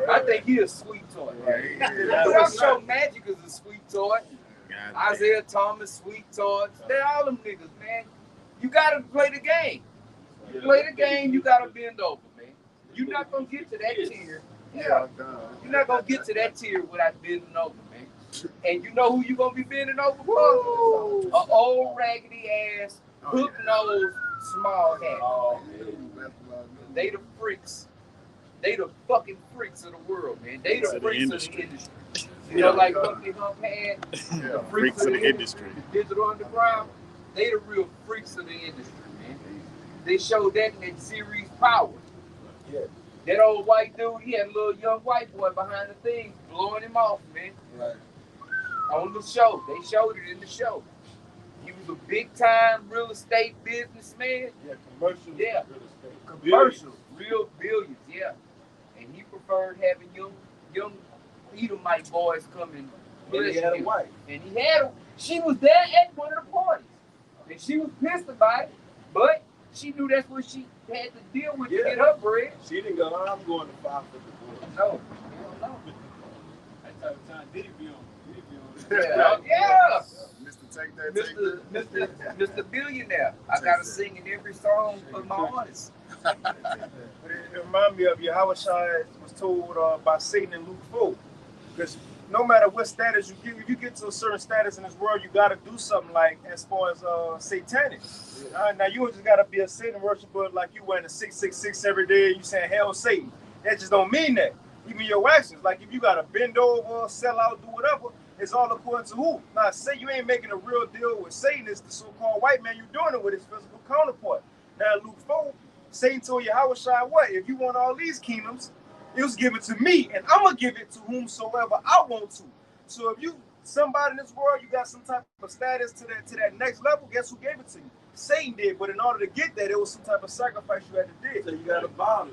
I think he a sweet toy. But I'm sure Magic is a sweet toy. Isaiah Thomas, sweet toy. They're all them niggas, man. You gotta play the game. You play the game, you gotta bend over, man. You're not gonna get to that tier. Yeah. You're not gonna get to that tier without bending over, man. And you know who you gonna be bending over for? An old raggedy ass, hook nose, small hat. They the freaks. They the fucking freaks of the world, man. They the freaks of the industry. You know, like Bucky Hump had the freaks of the industry. The Digital Underground, they the real freaks of the industry, man. They showed that in that series Power. Yeah. That old white dude, he had a little young white boy behind the thing, blowing him off, man. Right. On the show. They showed it in the show. He was a big time real estate businessman. Yeah, commercial. Yeah. Real estate. Commercial. Real billions, yeah. And he preferred having young Edomite boys come and But he had a wife. And he had she was there at one of the parties. And she was pissed about it, but she knew that's what she had to deal with to get her bread. She didn't go, I'm going to fight for the boy. No. That type of time Diddy be on. Yeah. Mr. Billionaire. I gotta sing in every song of my artists. But it reminded me of Yahweh Shai was told by Satan in Luke 4. Because no matter what status you get, if you get to a certain status in this world, you got to do something like as far as satanic. Now you don't just got to be a Satan worshiper like you wearing a 666 every day. You saying hell Satan. That just don't mean that. Even your actions, like if you got to bend over, sell out, do whatever, it's all according to who. Now say you ain't making a real deal with Satan, it's the so-called white man. You doing it with his physical counterpart. Now Luke 4, Satan told Yahushua what? If you want all these kingdoms, it was given to me, and I'm gonna give it to whomsoever I want to. So if you somebody in this world, you got some type of status to that next level, guess who gave it to you? Satan did, but in order to get that, it was some type of sacrifice you had to do. So you got to bow to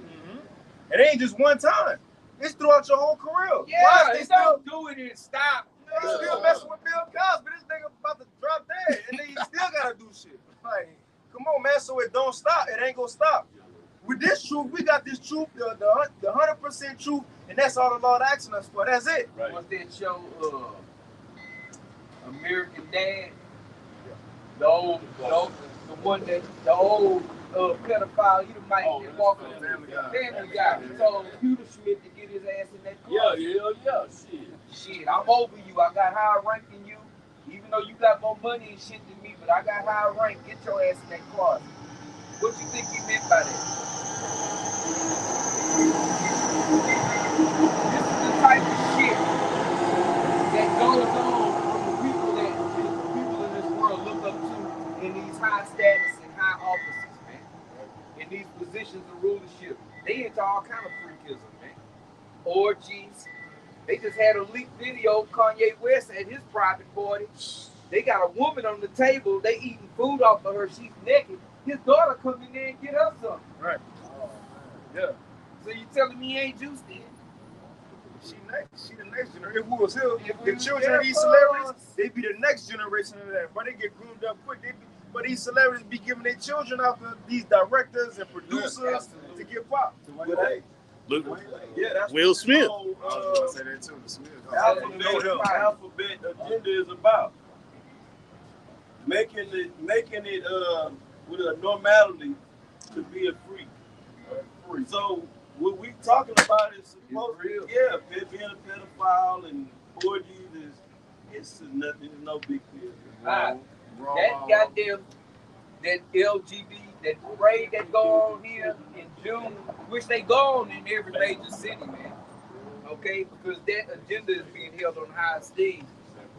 It ain't just one time. It's throughout your whole career. Yeah, they don't do it and stop. They still messing with Bill Cosby. This nigga about to drop dead, and then you still gotta do shit. Like, come on, man. So it don't stop. It ain't gonna stop. With this truth, we got this truth, the 100% truth, and that's all the Lord asking us for. That's it. Right. What's that show? American Dad. The old pedophile. You might get walking Family Guy. He told Peter Schmidt to get his ass in that car. Yeah. Shit, I'm over you. I got higher rank than you. Even though you got more money and shit than me, but I got higher rank. Get your ass in that car. What you think he meant by that? This is the type of shit that goes on from the people in this world look up to in these high status and high offices, man. In these positions of rulership. They into all kind of freakism, man. Orgies. They just had a leaked video of Kanye West at his private party. They got a woman on the table. They eating food off of her. She's naked. His daughter come in there and get her something. Right. Yeah. So you telling me he ain't juiced then? She the next generation. If we was here, the children of these celebrities, they be the next generation of that. But they get groomed up quick. But these celebrities be giving their children out to these directors and producers to get pop. That's Will Smith. Say that too. Alphabet agenda is about making it with a normality to be a freak. So what we talking about is supposed to being a pedophile and orgies it's nothing, it's no big deal. That goddamn that LGBT, that parade that go on here in June, which they go on in every major city, man. Okay, because that agenda is being held on high stage.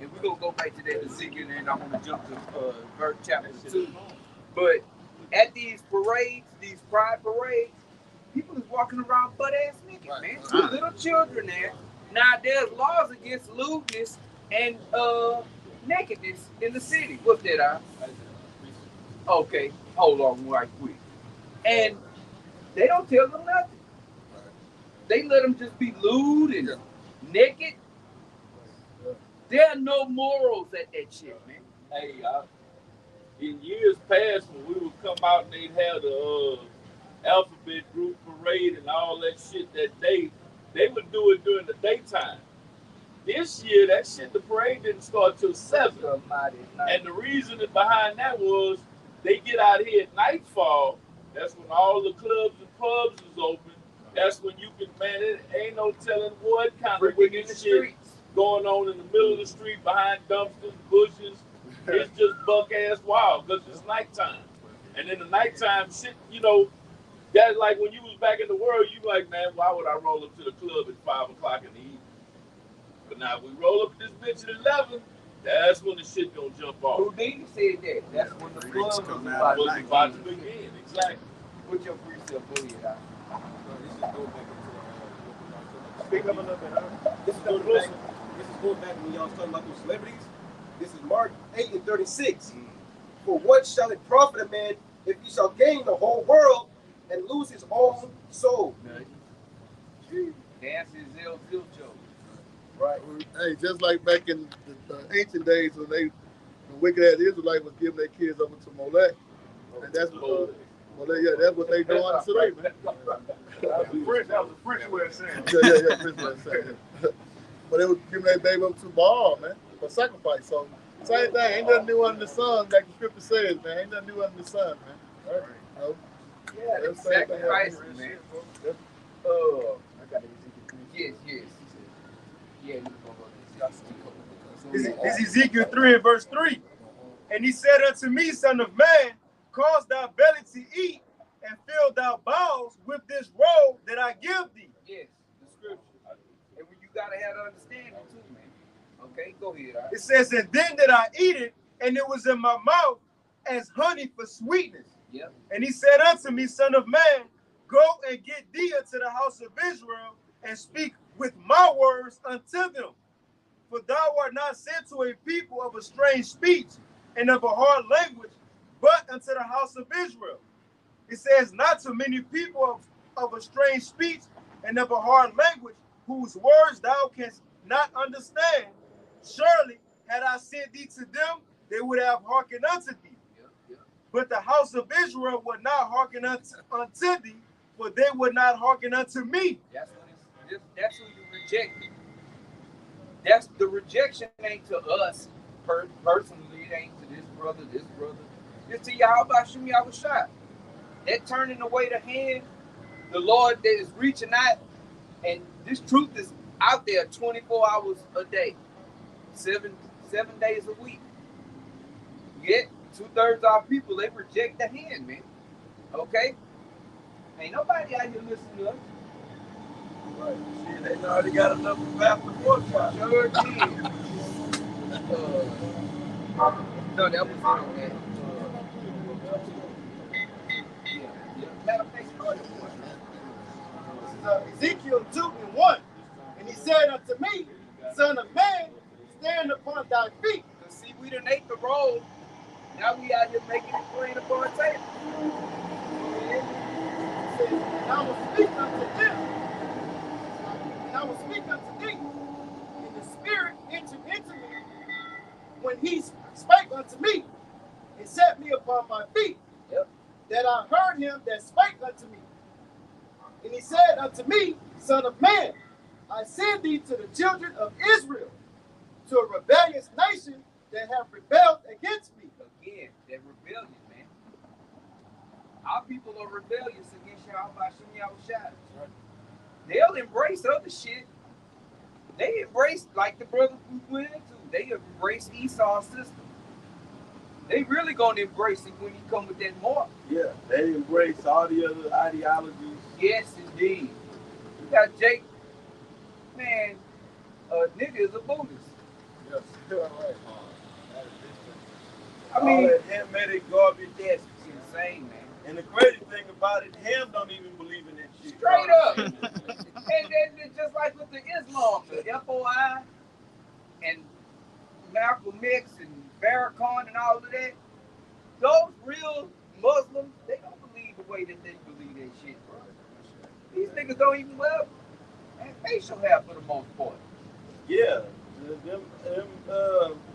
And we're gonna go back to that Ezekiel, and I'm gonna jump to verse chapter 2. But at these parades, these pride parades, people is walking around butt ass naked, man. With little children there. Now there's laws against lewdness and nakedness in the city. What's that? Okay, hold on right quick. And they don't tell them nothing. They let them just be lewd and naked. There are no morals at that shit, man. Hey, in years past, when we would come out and they'd have the alphabet group parade and all that shit that day, they would do it during the daytime. This year, that shit, the parade didn't start till 7. And the reason behind that was they get out here at nightfall. That's when all the clubs and pubs is open. That's when you can, man, it ain't no telling what kind of wicked shit going on in the middle of the street behind dumpsters, bushes. It's just buck ass wild because it's nighttime. And in the nighttime shit, you know, that's like when you was back in the world, you like, man, why would I roll up to the club at 5 o'clock in the evening? But now we roll up at this bitch at 11, that's when the shit gonna jump off. Houdini said that. That's when the club was about to begin. Exactly. Put your free self bully out. Speak up a little bit, huh? This is going back when y'all was talking about those celebrities. This is Mark 8:36. For what shall it profit a man if he shall gain the whole world and lose his own soul? Dance is El Filcho. Right. Hey, just like back in the ancient days when the wicked ass Israelites was giving their kids over to Molech. And that's what that's what they doing today, man. That was a French way of saying it. Yeah, French way of saying it. But they was giving their baby up to Baal, man, for sacrifice. So same thing, ain't nothing new under the sun, like the scripture says, man. Ain't nothing new under the sun, man. All right. No. Yeah, that's sacrifice, man. I got it. Yes. Yeah, you can go is Ezekiel 3 and verse 3. And he said unto me, Son of man, cause thy belly to eat, and fill thy bowels with this roll that I give thee. Yes, the scripture. And you gotta have the understanding too, man. Okay, go ahead. Right? It says, and then did I eat it, and it was in my mouth as honey for sweetness. Yep. And he said unto me, Son of man, go and get thee unto the house of Israel, and speak with my words unto them. For thou art not sent to a people of a strange speech and of a hard language, but unto the house of Israel. It says, not to many people of a strange speech and of a hard language, whose words thou canst not understand. Surely, had I sent thee to them, they would have hearkened unto thee. But the house of Israel would not hearken unto thee, for they would not hearken unto me. That's who you rejected. That's the rejection ain't to us personally. It ain't to this brother. It's to Yahweh Shem Yahushua. That turning away the hand, the Lord that is reaching out, and this truth is out there 24 hours a day, seven days a week. Yet 2/3 of our people, they reject the hand, man. Okay? Ain't nobody out here listening to us. Right. See, they already got enough of that before. Sure did. No, that was on that. Ezekiel 2 and 1. And he said unto me, Son of man, stand upon thy feet. See, we done ate the roll. Now we out here making it plain upon the table. And I will speak unto them. And I will speak unto thee. And the Spirit entered into me when he spake unto me and set me upon my feet. Yep. That I heard him that spake unto me. And he said unto me, Son of man, I send thee to the children of Israel, to a rebellious nation that have rebelled against me. Again, that rebellion, man. Our people are rebellious against Yahweh Shem Yahushua. They'll embrace other shit. They embrace, like the brother we went into, they embrace Esau's system. They really gonna embrace it when you come with that mark. Yeah, they embrace all the other ideologies. Yes, indeed. You got Jake, man, nigga is a Buddhist. Yes, right. I mean, that Hamitic garbage. That's insane, man. And the crazy thing about it, Ham don't even believe in that shit. Straight up. And then just like with the Islam, the FOI and Malcolm X and Farrakhan and all of that, those real Muslims, they don't believe the way that they believe that shit, bro. These niggas don't even wear facial hair for the most part. Yeah.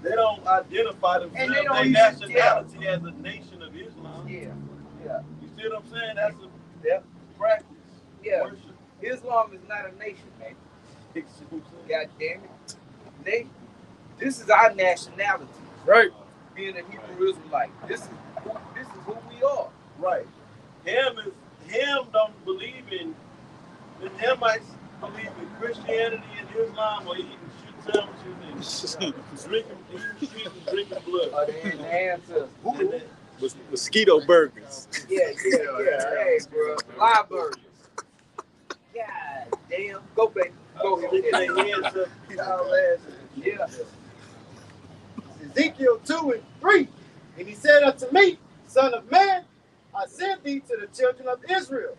They don't identify themselves, their nationality as a nation of Islam. Yeah. You see what I'm saying? That's a practice. Yeah. Worship. Islam is not a nation, man. God damn it. This is our nationality. Right. Being a Hebrew Israelite. This is who we are. Right. Ham don't believe in the Hamites believe in Christianity and Islam, or eating shit sandwiches and drinking blood. The ancestors. Mosquito burgers. Yeah. Hey, bro. Live burgers. God damn. Go back. Go ahead. Yeah. Ezekiel 2 and 3. And he said unto me, Son of man, I send thee to the children of Israel,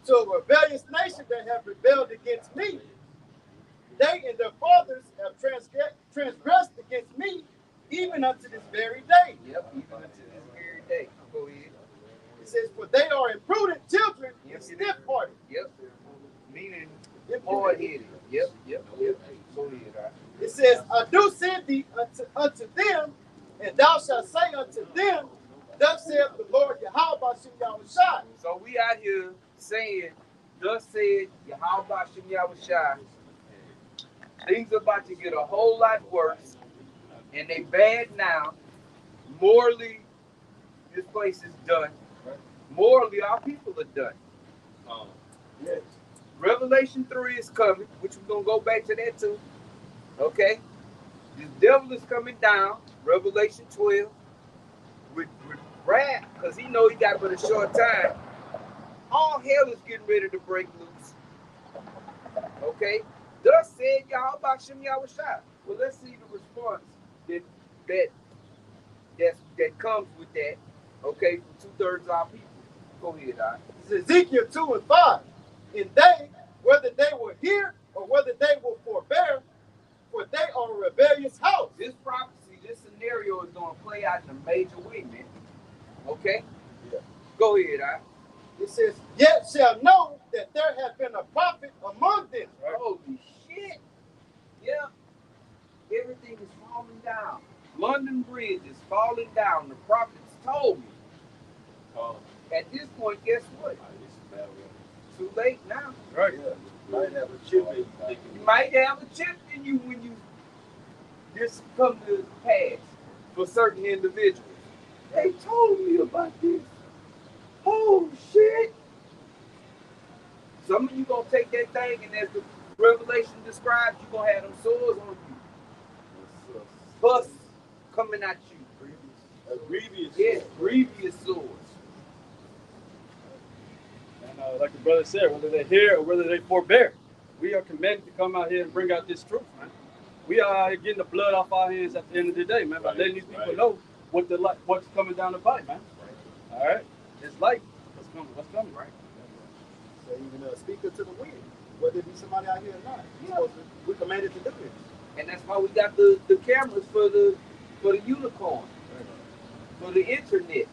to a rebellious nation that have rebelled against me. They and their fathers have transgressed against me, even unto this very day. Yep, even unto this very day. Go ahead. It says, for they are imprudent children and stiff-hearted. Yep. Meaning hard-headed. Yep. Go ahead, right? It says, I do send thee unto them, and thou shalt say unto them, thus saith the Lord Yahweh Shem Yahushua. So we out here saying, thus said Yahweh Shem Yahushua. Things are about to get a whole lot worse, and they bad now. Morally, this place is done. Morally, our people are done. Yes. Revelation 3 is coming, which we're going to go back to that too. Okay? This devil is coming down, Revelation 12, with wrath, because he know he got but a short time. All hell is getting ready to break loose. Okay? Thus said Yahweh Shem Yahushua. Well, let's see the response that comes with that. Okay, from 2/3 of our people. Go ahead, I. It's Ezekiel 2 and 5. And they, whether they will hear or whether they will forbear, for they are a rebellious house. This prophecy, this scenario is going to play out in a major way, man. Okay? Yeah. Go ahead, I. It says, yet shall know that there hath been a prophet among them. Right? Holy shit. Yeah. Everything is falling down. London Bridge is falling down. The prophets told me. At this point, guess what? Too late now. Right. Yeah. Might have a chip in you. You might have a chip in you when you this come to pass for certain individuals. They told me about this. Oh shit. Some of you gonna take that thing and as the Revelation describes, you gonna have them swords on you. Pus coming at you. A grievous. Yes, grievous swords. And like the brother said, whether they hear or whether they forbear, we are commanded to come out here and bring out this truth, man. We are out here getting the blood off our hands at the end of the day, man, by letting these people know what's coming down the pipe, man. All right? It's light. What's coming, right? So even speaker to the wind, whether it be somebody out here or not. Yeah. We're commanded to do this. And that's why we got the cameras for the unicorn, for the internet.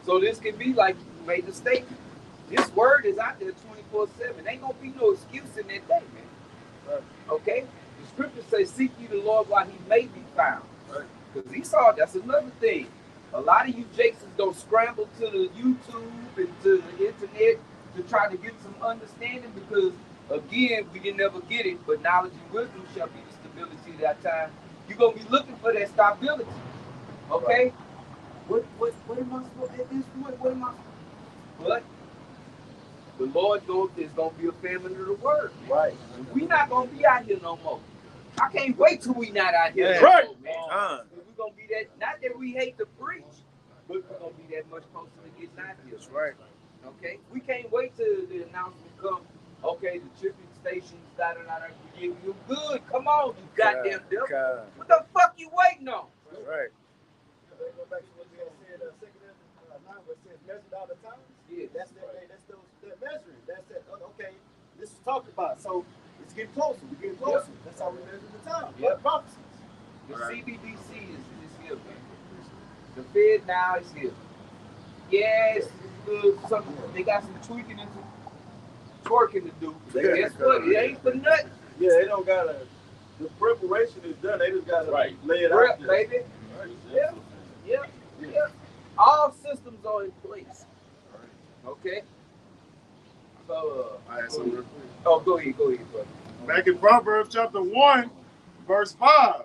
So this can be like you made the statement. This word is out there 24/7. Ain't gonna be no excuse in that day, man. Okay? The scriptures say, seek ye the Lord while he may be found. Because Esau, that's another thing. A lot of you Jakes is gonna scramble to the YouTube and to the internet to try to get some understanding because again, we can never get it, but knowledge and wisdom shall be the stability of that time. You're gonna be looking for that stability. Okay? What am I supposed to at this point? What am I? But the Lord is gonna be a famine of the word. Man. Right. We not gonna be out here no more. I can't wait till we not out here. Yeah. No Right. more, man. We're gonna be that. Not that we hate to preach, but we're gonna be that much closer to getting out here. That's right. Okay. We can't wait till the announcement come. Okay, the chipping stations, we give you good. Come on, you goddamn devil. What the fuck you waiting on? That's right. Go back to what we had said, 2nd 9, where it says measured out the times. Yeah, that's that measuring. That's that. Okay, this is talked about. So it's getting closer. We're getting closer. Yep. That's how we measure the time. Yep. Prophecies. The CBDC is here, man. The Fed now is here. Yes, they got some tweaking and some twerking to do. Guess what? It ain't for nothing. Yeah, they don't gotta. The preparation is done. They just gotta lay it out there. Baby. Right. Yeah. All systems are in place. Okay. So, I had something real quick. Oh, go ahead, brother. Back in Proverbs chapter 1, verse 5.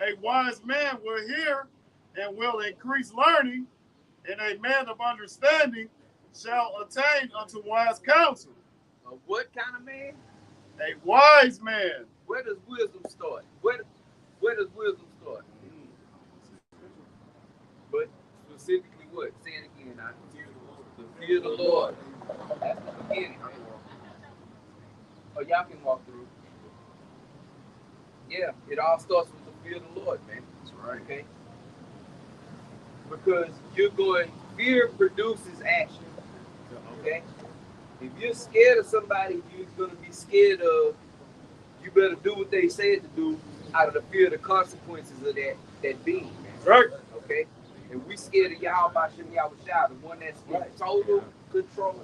A wise man will hear and will increase learning, and a man of understanding shall attain unto wise counsel. What kind of man? A wise man. Where does wisdom start? Where does wisdom start? But specifically what? Say it again. The fear of the Lord. That's the beginning. Oh, y'all can walk through. Yeah, it all starts with the fear of the Lord, man. That's right. Okay? Because fear produces action. Okay? If you're scared of somebody, you're going to be scared of, you better do what they said to do out of the fear of the consequences of that being, man. Right. Okay? And we scared of Yahweh Shem Yahushua, the one that's in total control.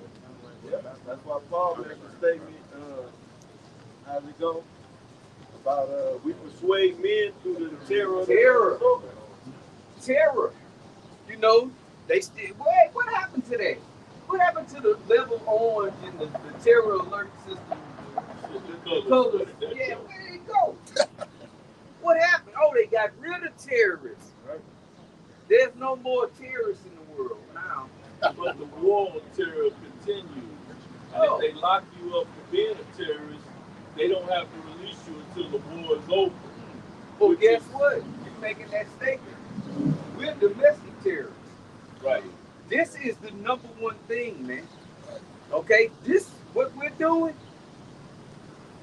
Yeah, that's why Paul makes a statement, how's it go? About we persuade men through the terror. Terror. You know, they still, what happened to that? What happened to the level orange and the terror alert system? The colors. Yeah, where did it go? What happened? Oh, they got rid of terrorists. Right. There's no more terrorists in the world now. But the war on terror continues. And if they lock you up for being a terrorist, they don't have to release you until the war is over. Well, guess what? You're making that statement. We're domestic terrorists. Right. This is the number one thing, man. Okay? This, what we're doing,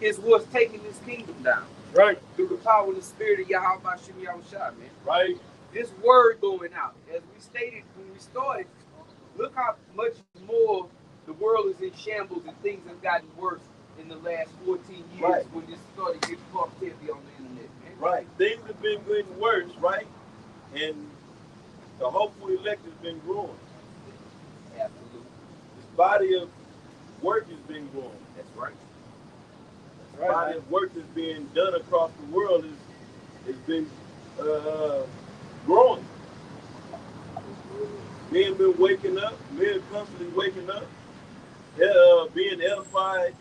is what's taking this kingdom down. Right. Through the power and the spirit of Yahweh Shem Yahushua, man. Right. This word going out. As we stated when we started, look how much more the world is in shambles and things have gotten worse in the last 14 years Right. when this started getting fucked heavy on the internet, man. Right. Things have been getting worse, right? And the hopeful elect has been growing. Absolutely. This body of work has been growing. That's right. The body of work that's being done across the world has been growing. Men been waking up, men constantly waking up, being edified,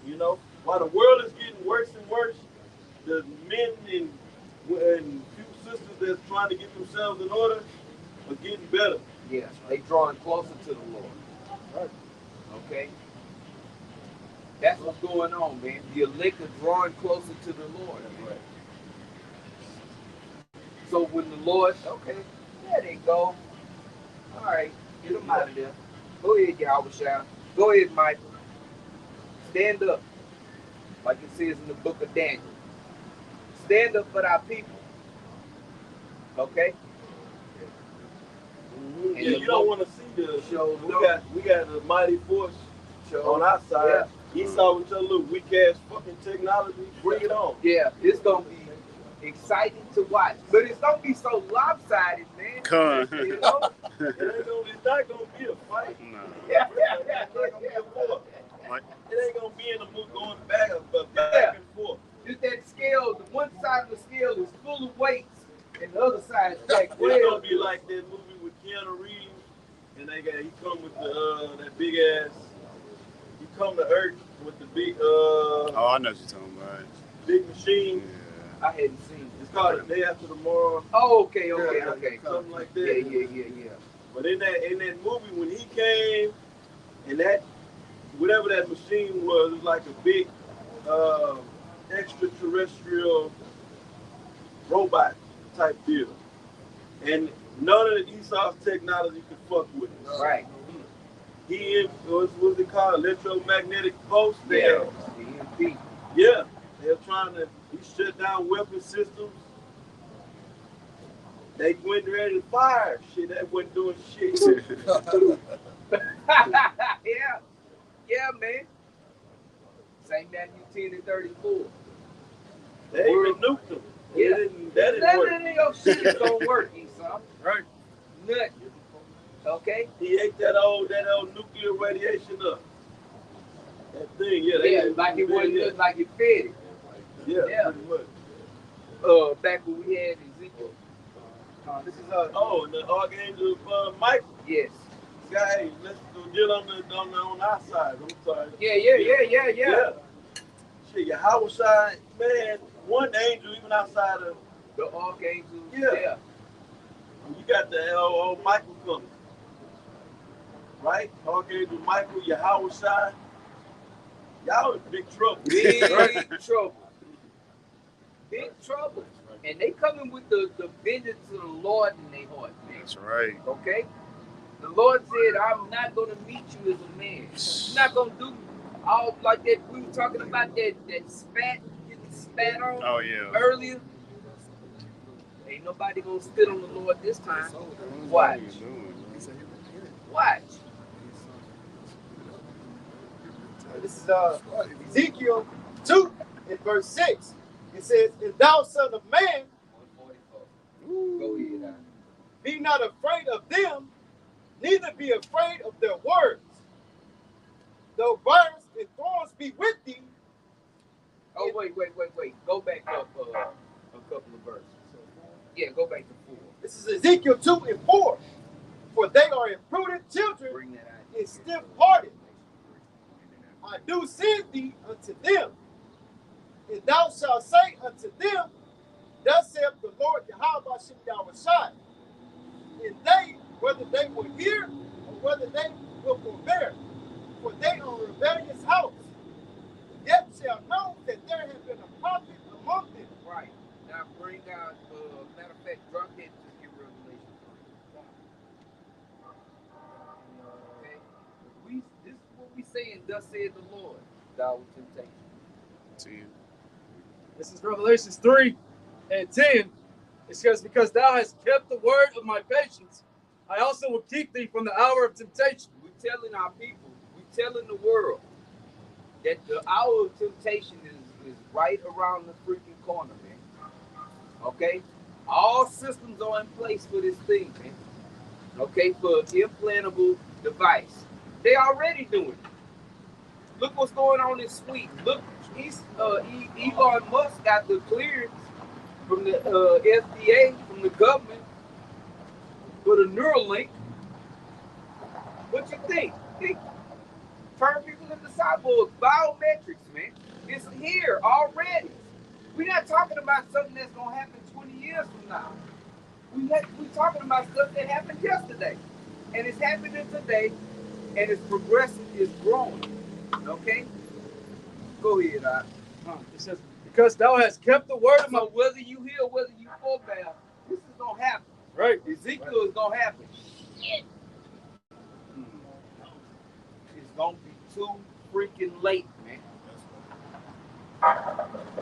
you know. While the world is getting worse and worse, the men and few sisters that's trying to get themselves in order are getting better. Yes, they drawing closer to the Lord. Right. Okay? That's what's going on, man. The elect are drawing closer to the Lord. Right. So when the Lord, okay, there they go. All right, get them out of there. Go ahead, Yahushua. Go ahead, Michael. Stand up. Like it says in the book of Daniel. Stand up for our people. Okay? Mm-hmm. And Yeah, you don't want to see the show. We got a mighty force Show. on our side. Yeah. Esau with your little weak ass fucking technology. Bring it on. Yeah, it's gonna be exciting to watch, but it's gonna be so lopsided, man. You know? It's not gonna be a fight. No. It's not gonna be a war. It ain't gonna be in the mood going back and forth. Just that scale, the one side of the scale is full of weights, and the other side is like, It's gonna be like that movie with Keanu Reeves, and he come with the that big ass. He come to Earth with the big Oh, I know what you're talking about. big machine. Yeah. I hadn't seen it. It's called The Day After Tomorrow. Oh, okay. Something like that. Yeah. But in that movie, when he came, and that whatever that machine was, it was like a big extraterrestrial robot type deal, and none of the Esau's technology could fuck with it. Right. He what's it called? Electromagnetic pulse. Yeah. Yeah. They're trying to. He shut down weapon systems. They went ready to fire. Shit, that wasn't doing shit. Yeah, man. St. Matthew 10 and 34. They even nuked them. Yeah. That didn't work. None of your shit is gonna work, Esau. Right. Nothing. Okay? He ate that old nuclear radiation up. That thing, yeah. Like it wasn't look like it fed it. Yeah, pretty much. Back when we had Ezekiel. This is and the Archangel Michael. Yes. Guy, let's deal on our side. I'm sorry. Yeah. Shit, Yahweh side, man, one angel even outside of The archangel. Yeah. You got the old Michael coming. Right? Archangel Michael, Yahweh side. Y'all in big trouble. Big trouble. Big trouble. And they coming with the vengeance of the Lord in their heart, man. That's right. Okay? The Lord said, I'm not going to meet you as a man. I'm not going to do all like that. We were talking about that spat, getting spat on earlier. Ain't nobody going to spit on the Lord this time. Watch. Watch. This is Ezekiel 2 in verse 6. It says, "And thou son of man, Go ahead. be not afraid of them, neither be afraid of their words. Though briars and thorns be with thee." Oh, wait. Go back up a couple of verses. Yeah, go back to 4. This is Ezekiel 2 and 4. "For they are imprudent children Bring that out. and stiff-hearted. I do send thee unto them, and thou shalt say unto them, Thus saith the Lord Yahweh Shem Yahushua. And they, whether they will hear or whether they will forbear, for they are a rebellious house, yet shall know that there has been a prophet among them." Right. Now bring out, matter of fact, drop that to get Revelation 3. Okay? This is what we saying, thus said the Lord, thou temptation. 10. This is Revelations 3 and 10. It says, because thou hast kept the word of my patience, I also will keep thee from the hour of temptation. We're telling our people, we're telling the world that the hour of temptation is right around the freaking corner, man. Okay? All systems are in place for this thing, man. Okay? For implantable device. They already doing it. Look what's going on in Sweden. Look, Elon Musk got the clearance from the FDA, from the government, for the Neuralink. What you think? Turn people into cyborgs, biometrics, man. It's here already. We're not talking about something that's gonna happen 20 years from now. We're talking about stuff that happened yesterday, and it's happening today, and it's progressing, it's growing. Okay, go ahead. It says, because thou hast kept the word of my. So whether you hear, whether you forbear, this is gonna happen. Right. Ezekiel is gonna happen. Shit. It's gonna be too freaking late, man.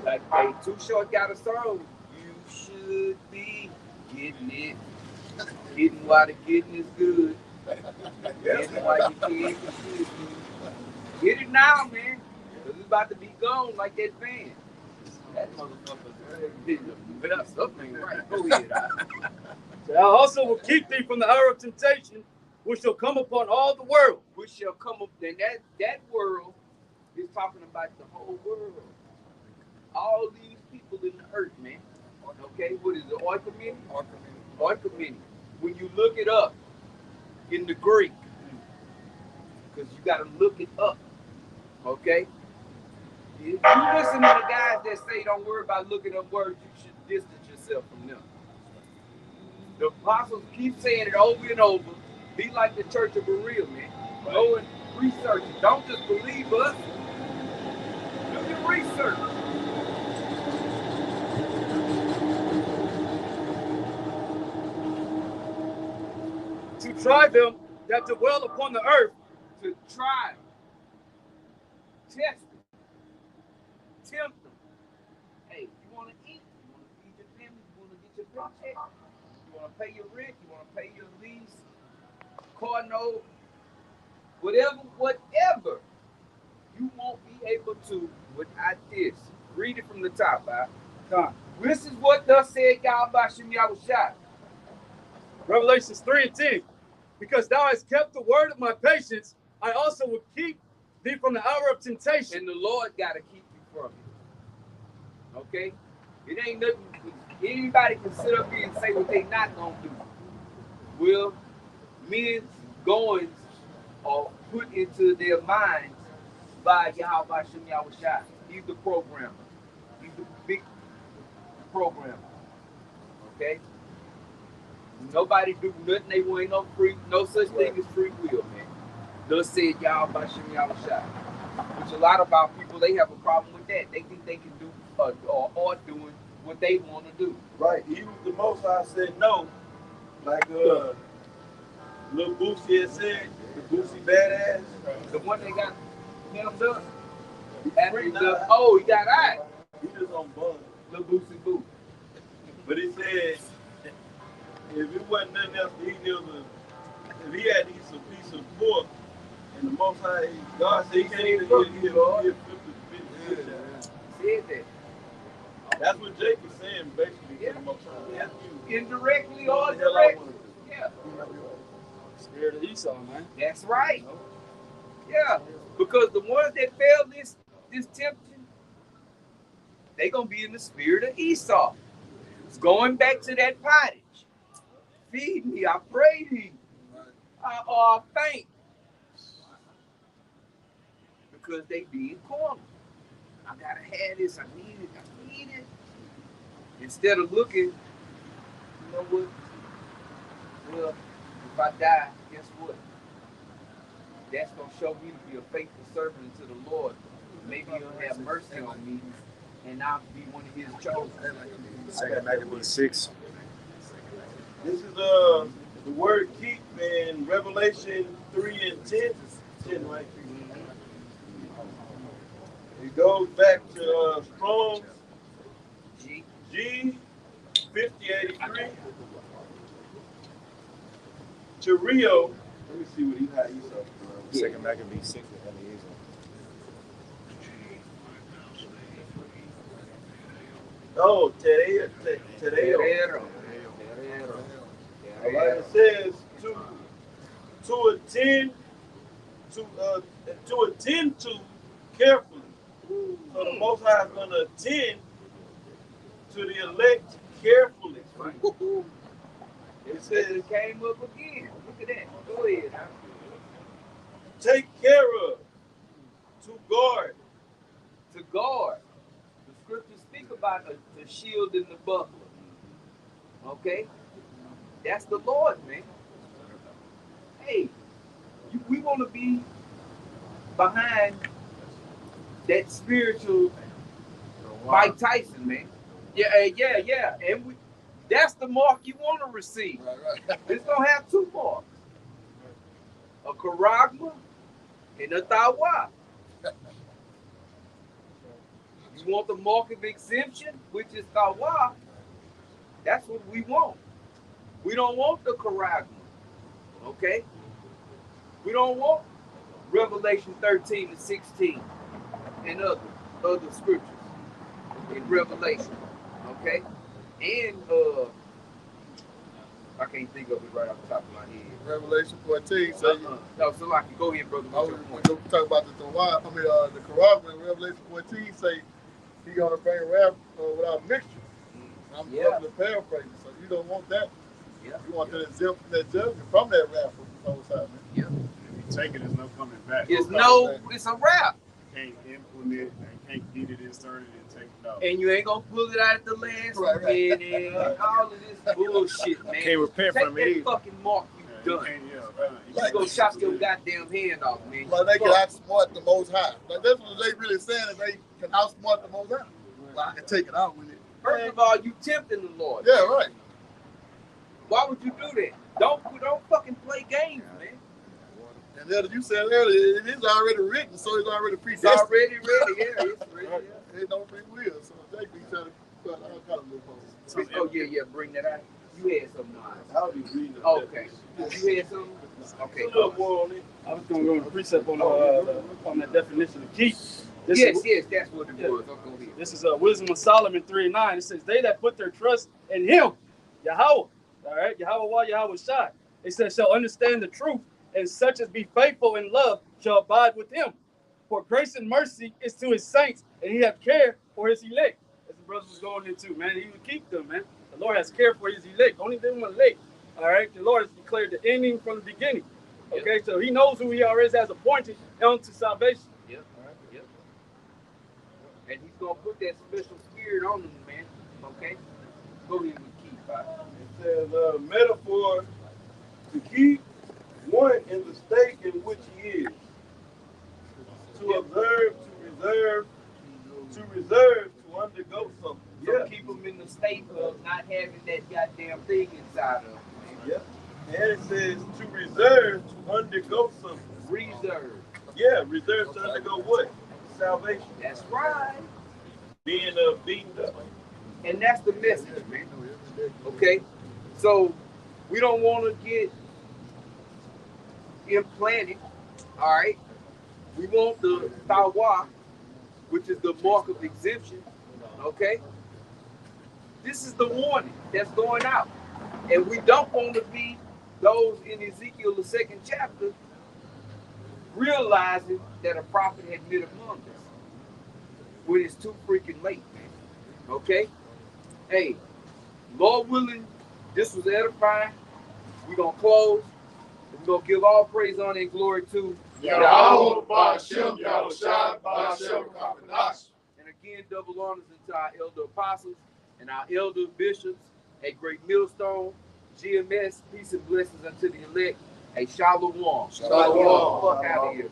Like hey, Too Short got a song. You should be getting it. Getting while the getting is good. Getting while you can. Get it now, man. Cause it's about to be gone like that van. That motherfucker. Something ain't right. Go ahead. I also will keep thee from the hour of temptation, which shall come upon all the world. Which shall come up. Then that world is talking about the whole world. All these people in the earth, man. Okay, what is it? Oikoumene? Oikoumene. When you look it up in the Greek, because you got to look it up. Okay? If you listen to the guys that say don't worry about looking up words, you should distance yourself from them. The apostles keep saying it over and over. Be like the Church of Berea, man. Go and research it. Don't just believe us. Do your research. To try them that dwell upon the earth. To try them. Test them. Tempt them. Hey, you want to eat? You want to feed your family? You want to get your paycheck? You want to pay your rent? You want to pay your lease? Car note? Whatever. You won't be able to without this. Read it from the top, right? This is what thus said God Bashim Yahushua. Revelations 3 and 10. Because thou hast kept the word of my patience, I also will keep thee from the hour of temptation. And the Lord got to keep you from it. Okay? It ain't nothing. Anybody can sit up here and say what they not going to do. Well, men's goings are put into their minds by Yahweh Shem Yahushua. He's the programmer. He's the big programmer. Okay? Nobody do nothing they want. No such thing as free will, man. Thus said Yahweh Shem Yahushua. Which a lot of our people, they have a problem with that. They think they can do or are doing what they want to do. Right. Even the Most High said no. Like Lil Boosie had said, the Boosie badass. The one that got hemmed up. He got eyes. He just on bun. Lil Boosie Boo. But he said, if it wasn't nothing else, if he had to eat some piece of pork, and the Most High, God said he can't even get 50 Said that. That's what Jake was saying, basically. Yeah. To the Most High. Indirectly or directly. Yeah. Scared of Esau, man. That's right. Yeah. Because the ones that fail this temptation, they're going to be in the spirit of Esau. It's going back to that pottage. Feed me, I pray thee. Or I faint. Because they being cornered. I gotta have this, I need it. Instead of looking, you know what? Well, if I die, guess what? That's gonna show me to be a faithful servant to the Lord. Maybe he'll have mercy on me and not be one of his chosen. 2 Maccabees 6. This is the word keep in Revelation 3 and 10. 10, right? It goes back to Strong's G 5083 to Rio. Let me see what he had. 2 Maccabees 6 with Eliezer. Oh, Tereo. All right, it says to attend to carefully. So the Most High is going to attend to the elect carefully. It says it came up again. Look at that. Go ahead. Huh? Take care of. To guard. To guard. The scriptures speak about the shield and the buckler. Okay? That's the Lord, man. Hey, we want to be behind that spiritual Mike Tyson, man. Yeah. And that's the mark you want to receive. Right. It's going to have two marks. A charagma and a tawa. You want the mark of exemption, which is tawa. That's what we want. We don't want the charagma. Okay? We don't want Revelation 13 and 16 and other scriptures in Revelation. Okay? And I can't think of it right off the top of my head. Revelation 14. No, so I can go ahead, brother. I was talking about the Quran in Revelation 14 say he gonna bring wrath without mixture. I'm the paraphrasing, so you don't want that. Yeah. You want to exempt from that judgment from that wrath from the Most High. Yeah. If you take it, there's no coming back. It's a wrap. You can't implement, you can't get it inserted and take it out. And you ain't gonna pull it out at the last minute and all of this bullshit, man. Can't repent from it. Take that fucking mark you done. You go chop your goddamn hand off, man. Like they can outsmart the Most High. Like that's what they really saying, is they can outsmart the Most High. Well, I can take it out with it. First of all, you tempting the Lord. Yeah, right. Why would you do that? Don't fucking play games, man. And as you said earlier, it is already written, so it's already predestined. It's already ready, yeah. It's ready, yeah. It don't be weird, so they be trying to put all kind of loopholes. Oh, yeah, bring that out. You had something on it. I'll be reading it. Okay. You had something? Okay. A little more on it. I was going to go on the precept on that definition of keep. Yes, that's what it was. Okay. This is Wisdom of Solomon 3:9. It says, they that put their trust in him, Yahweh, all right, Yahweh Shai, it says, shall understand the truth, and such as be faithful in love shall abide with him. For grace and mercy is to his saints, and he hath care for his elect. As the brothers was going into, man, he would keep them, man. The Lord has care for his elect. Only them elect. All right, the Lord has declared the ending from the beginning. Okay, so he knows who he already has appointed unto salvation. Yep. Yep. And he's gonna put that special spirit on them, man. Okay, go ahead and keep. It says metaphor to keep one in the state in which he is. To observe, to undergo something. So keep them in the state of not having that goddamn thing inside of them. Yeah. And it says to reserve, to undergo something. Reserve. Yeah, reserve to undergo what? Salvation. That's right. Being beaten up. And that's the message, man. Okay? So we don't want to get implanted. All right? We want the tawa, which is the mark of exemption. Okay? This is the warning that's going out. And we don't want to be those in Ezekiel, the 2nd chapter, realizing that a prophet had met among us when it's too freaking late, man. Okay? Hey, Lord willing, this was edifying. We're going to close. We're going to give all praise, honor, and glory to Yahweh, Ba'ashem, Yahushua, Ba'ashem, Kabadash. And again, double honors into our elder apostles and our elder bishops, a great millstone, GMS, peace and blessings unto the elect, a shalom. Shalom. Fuck out of here.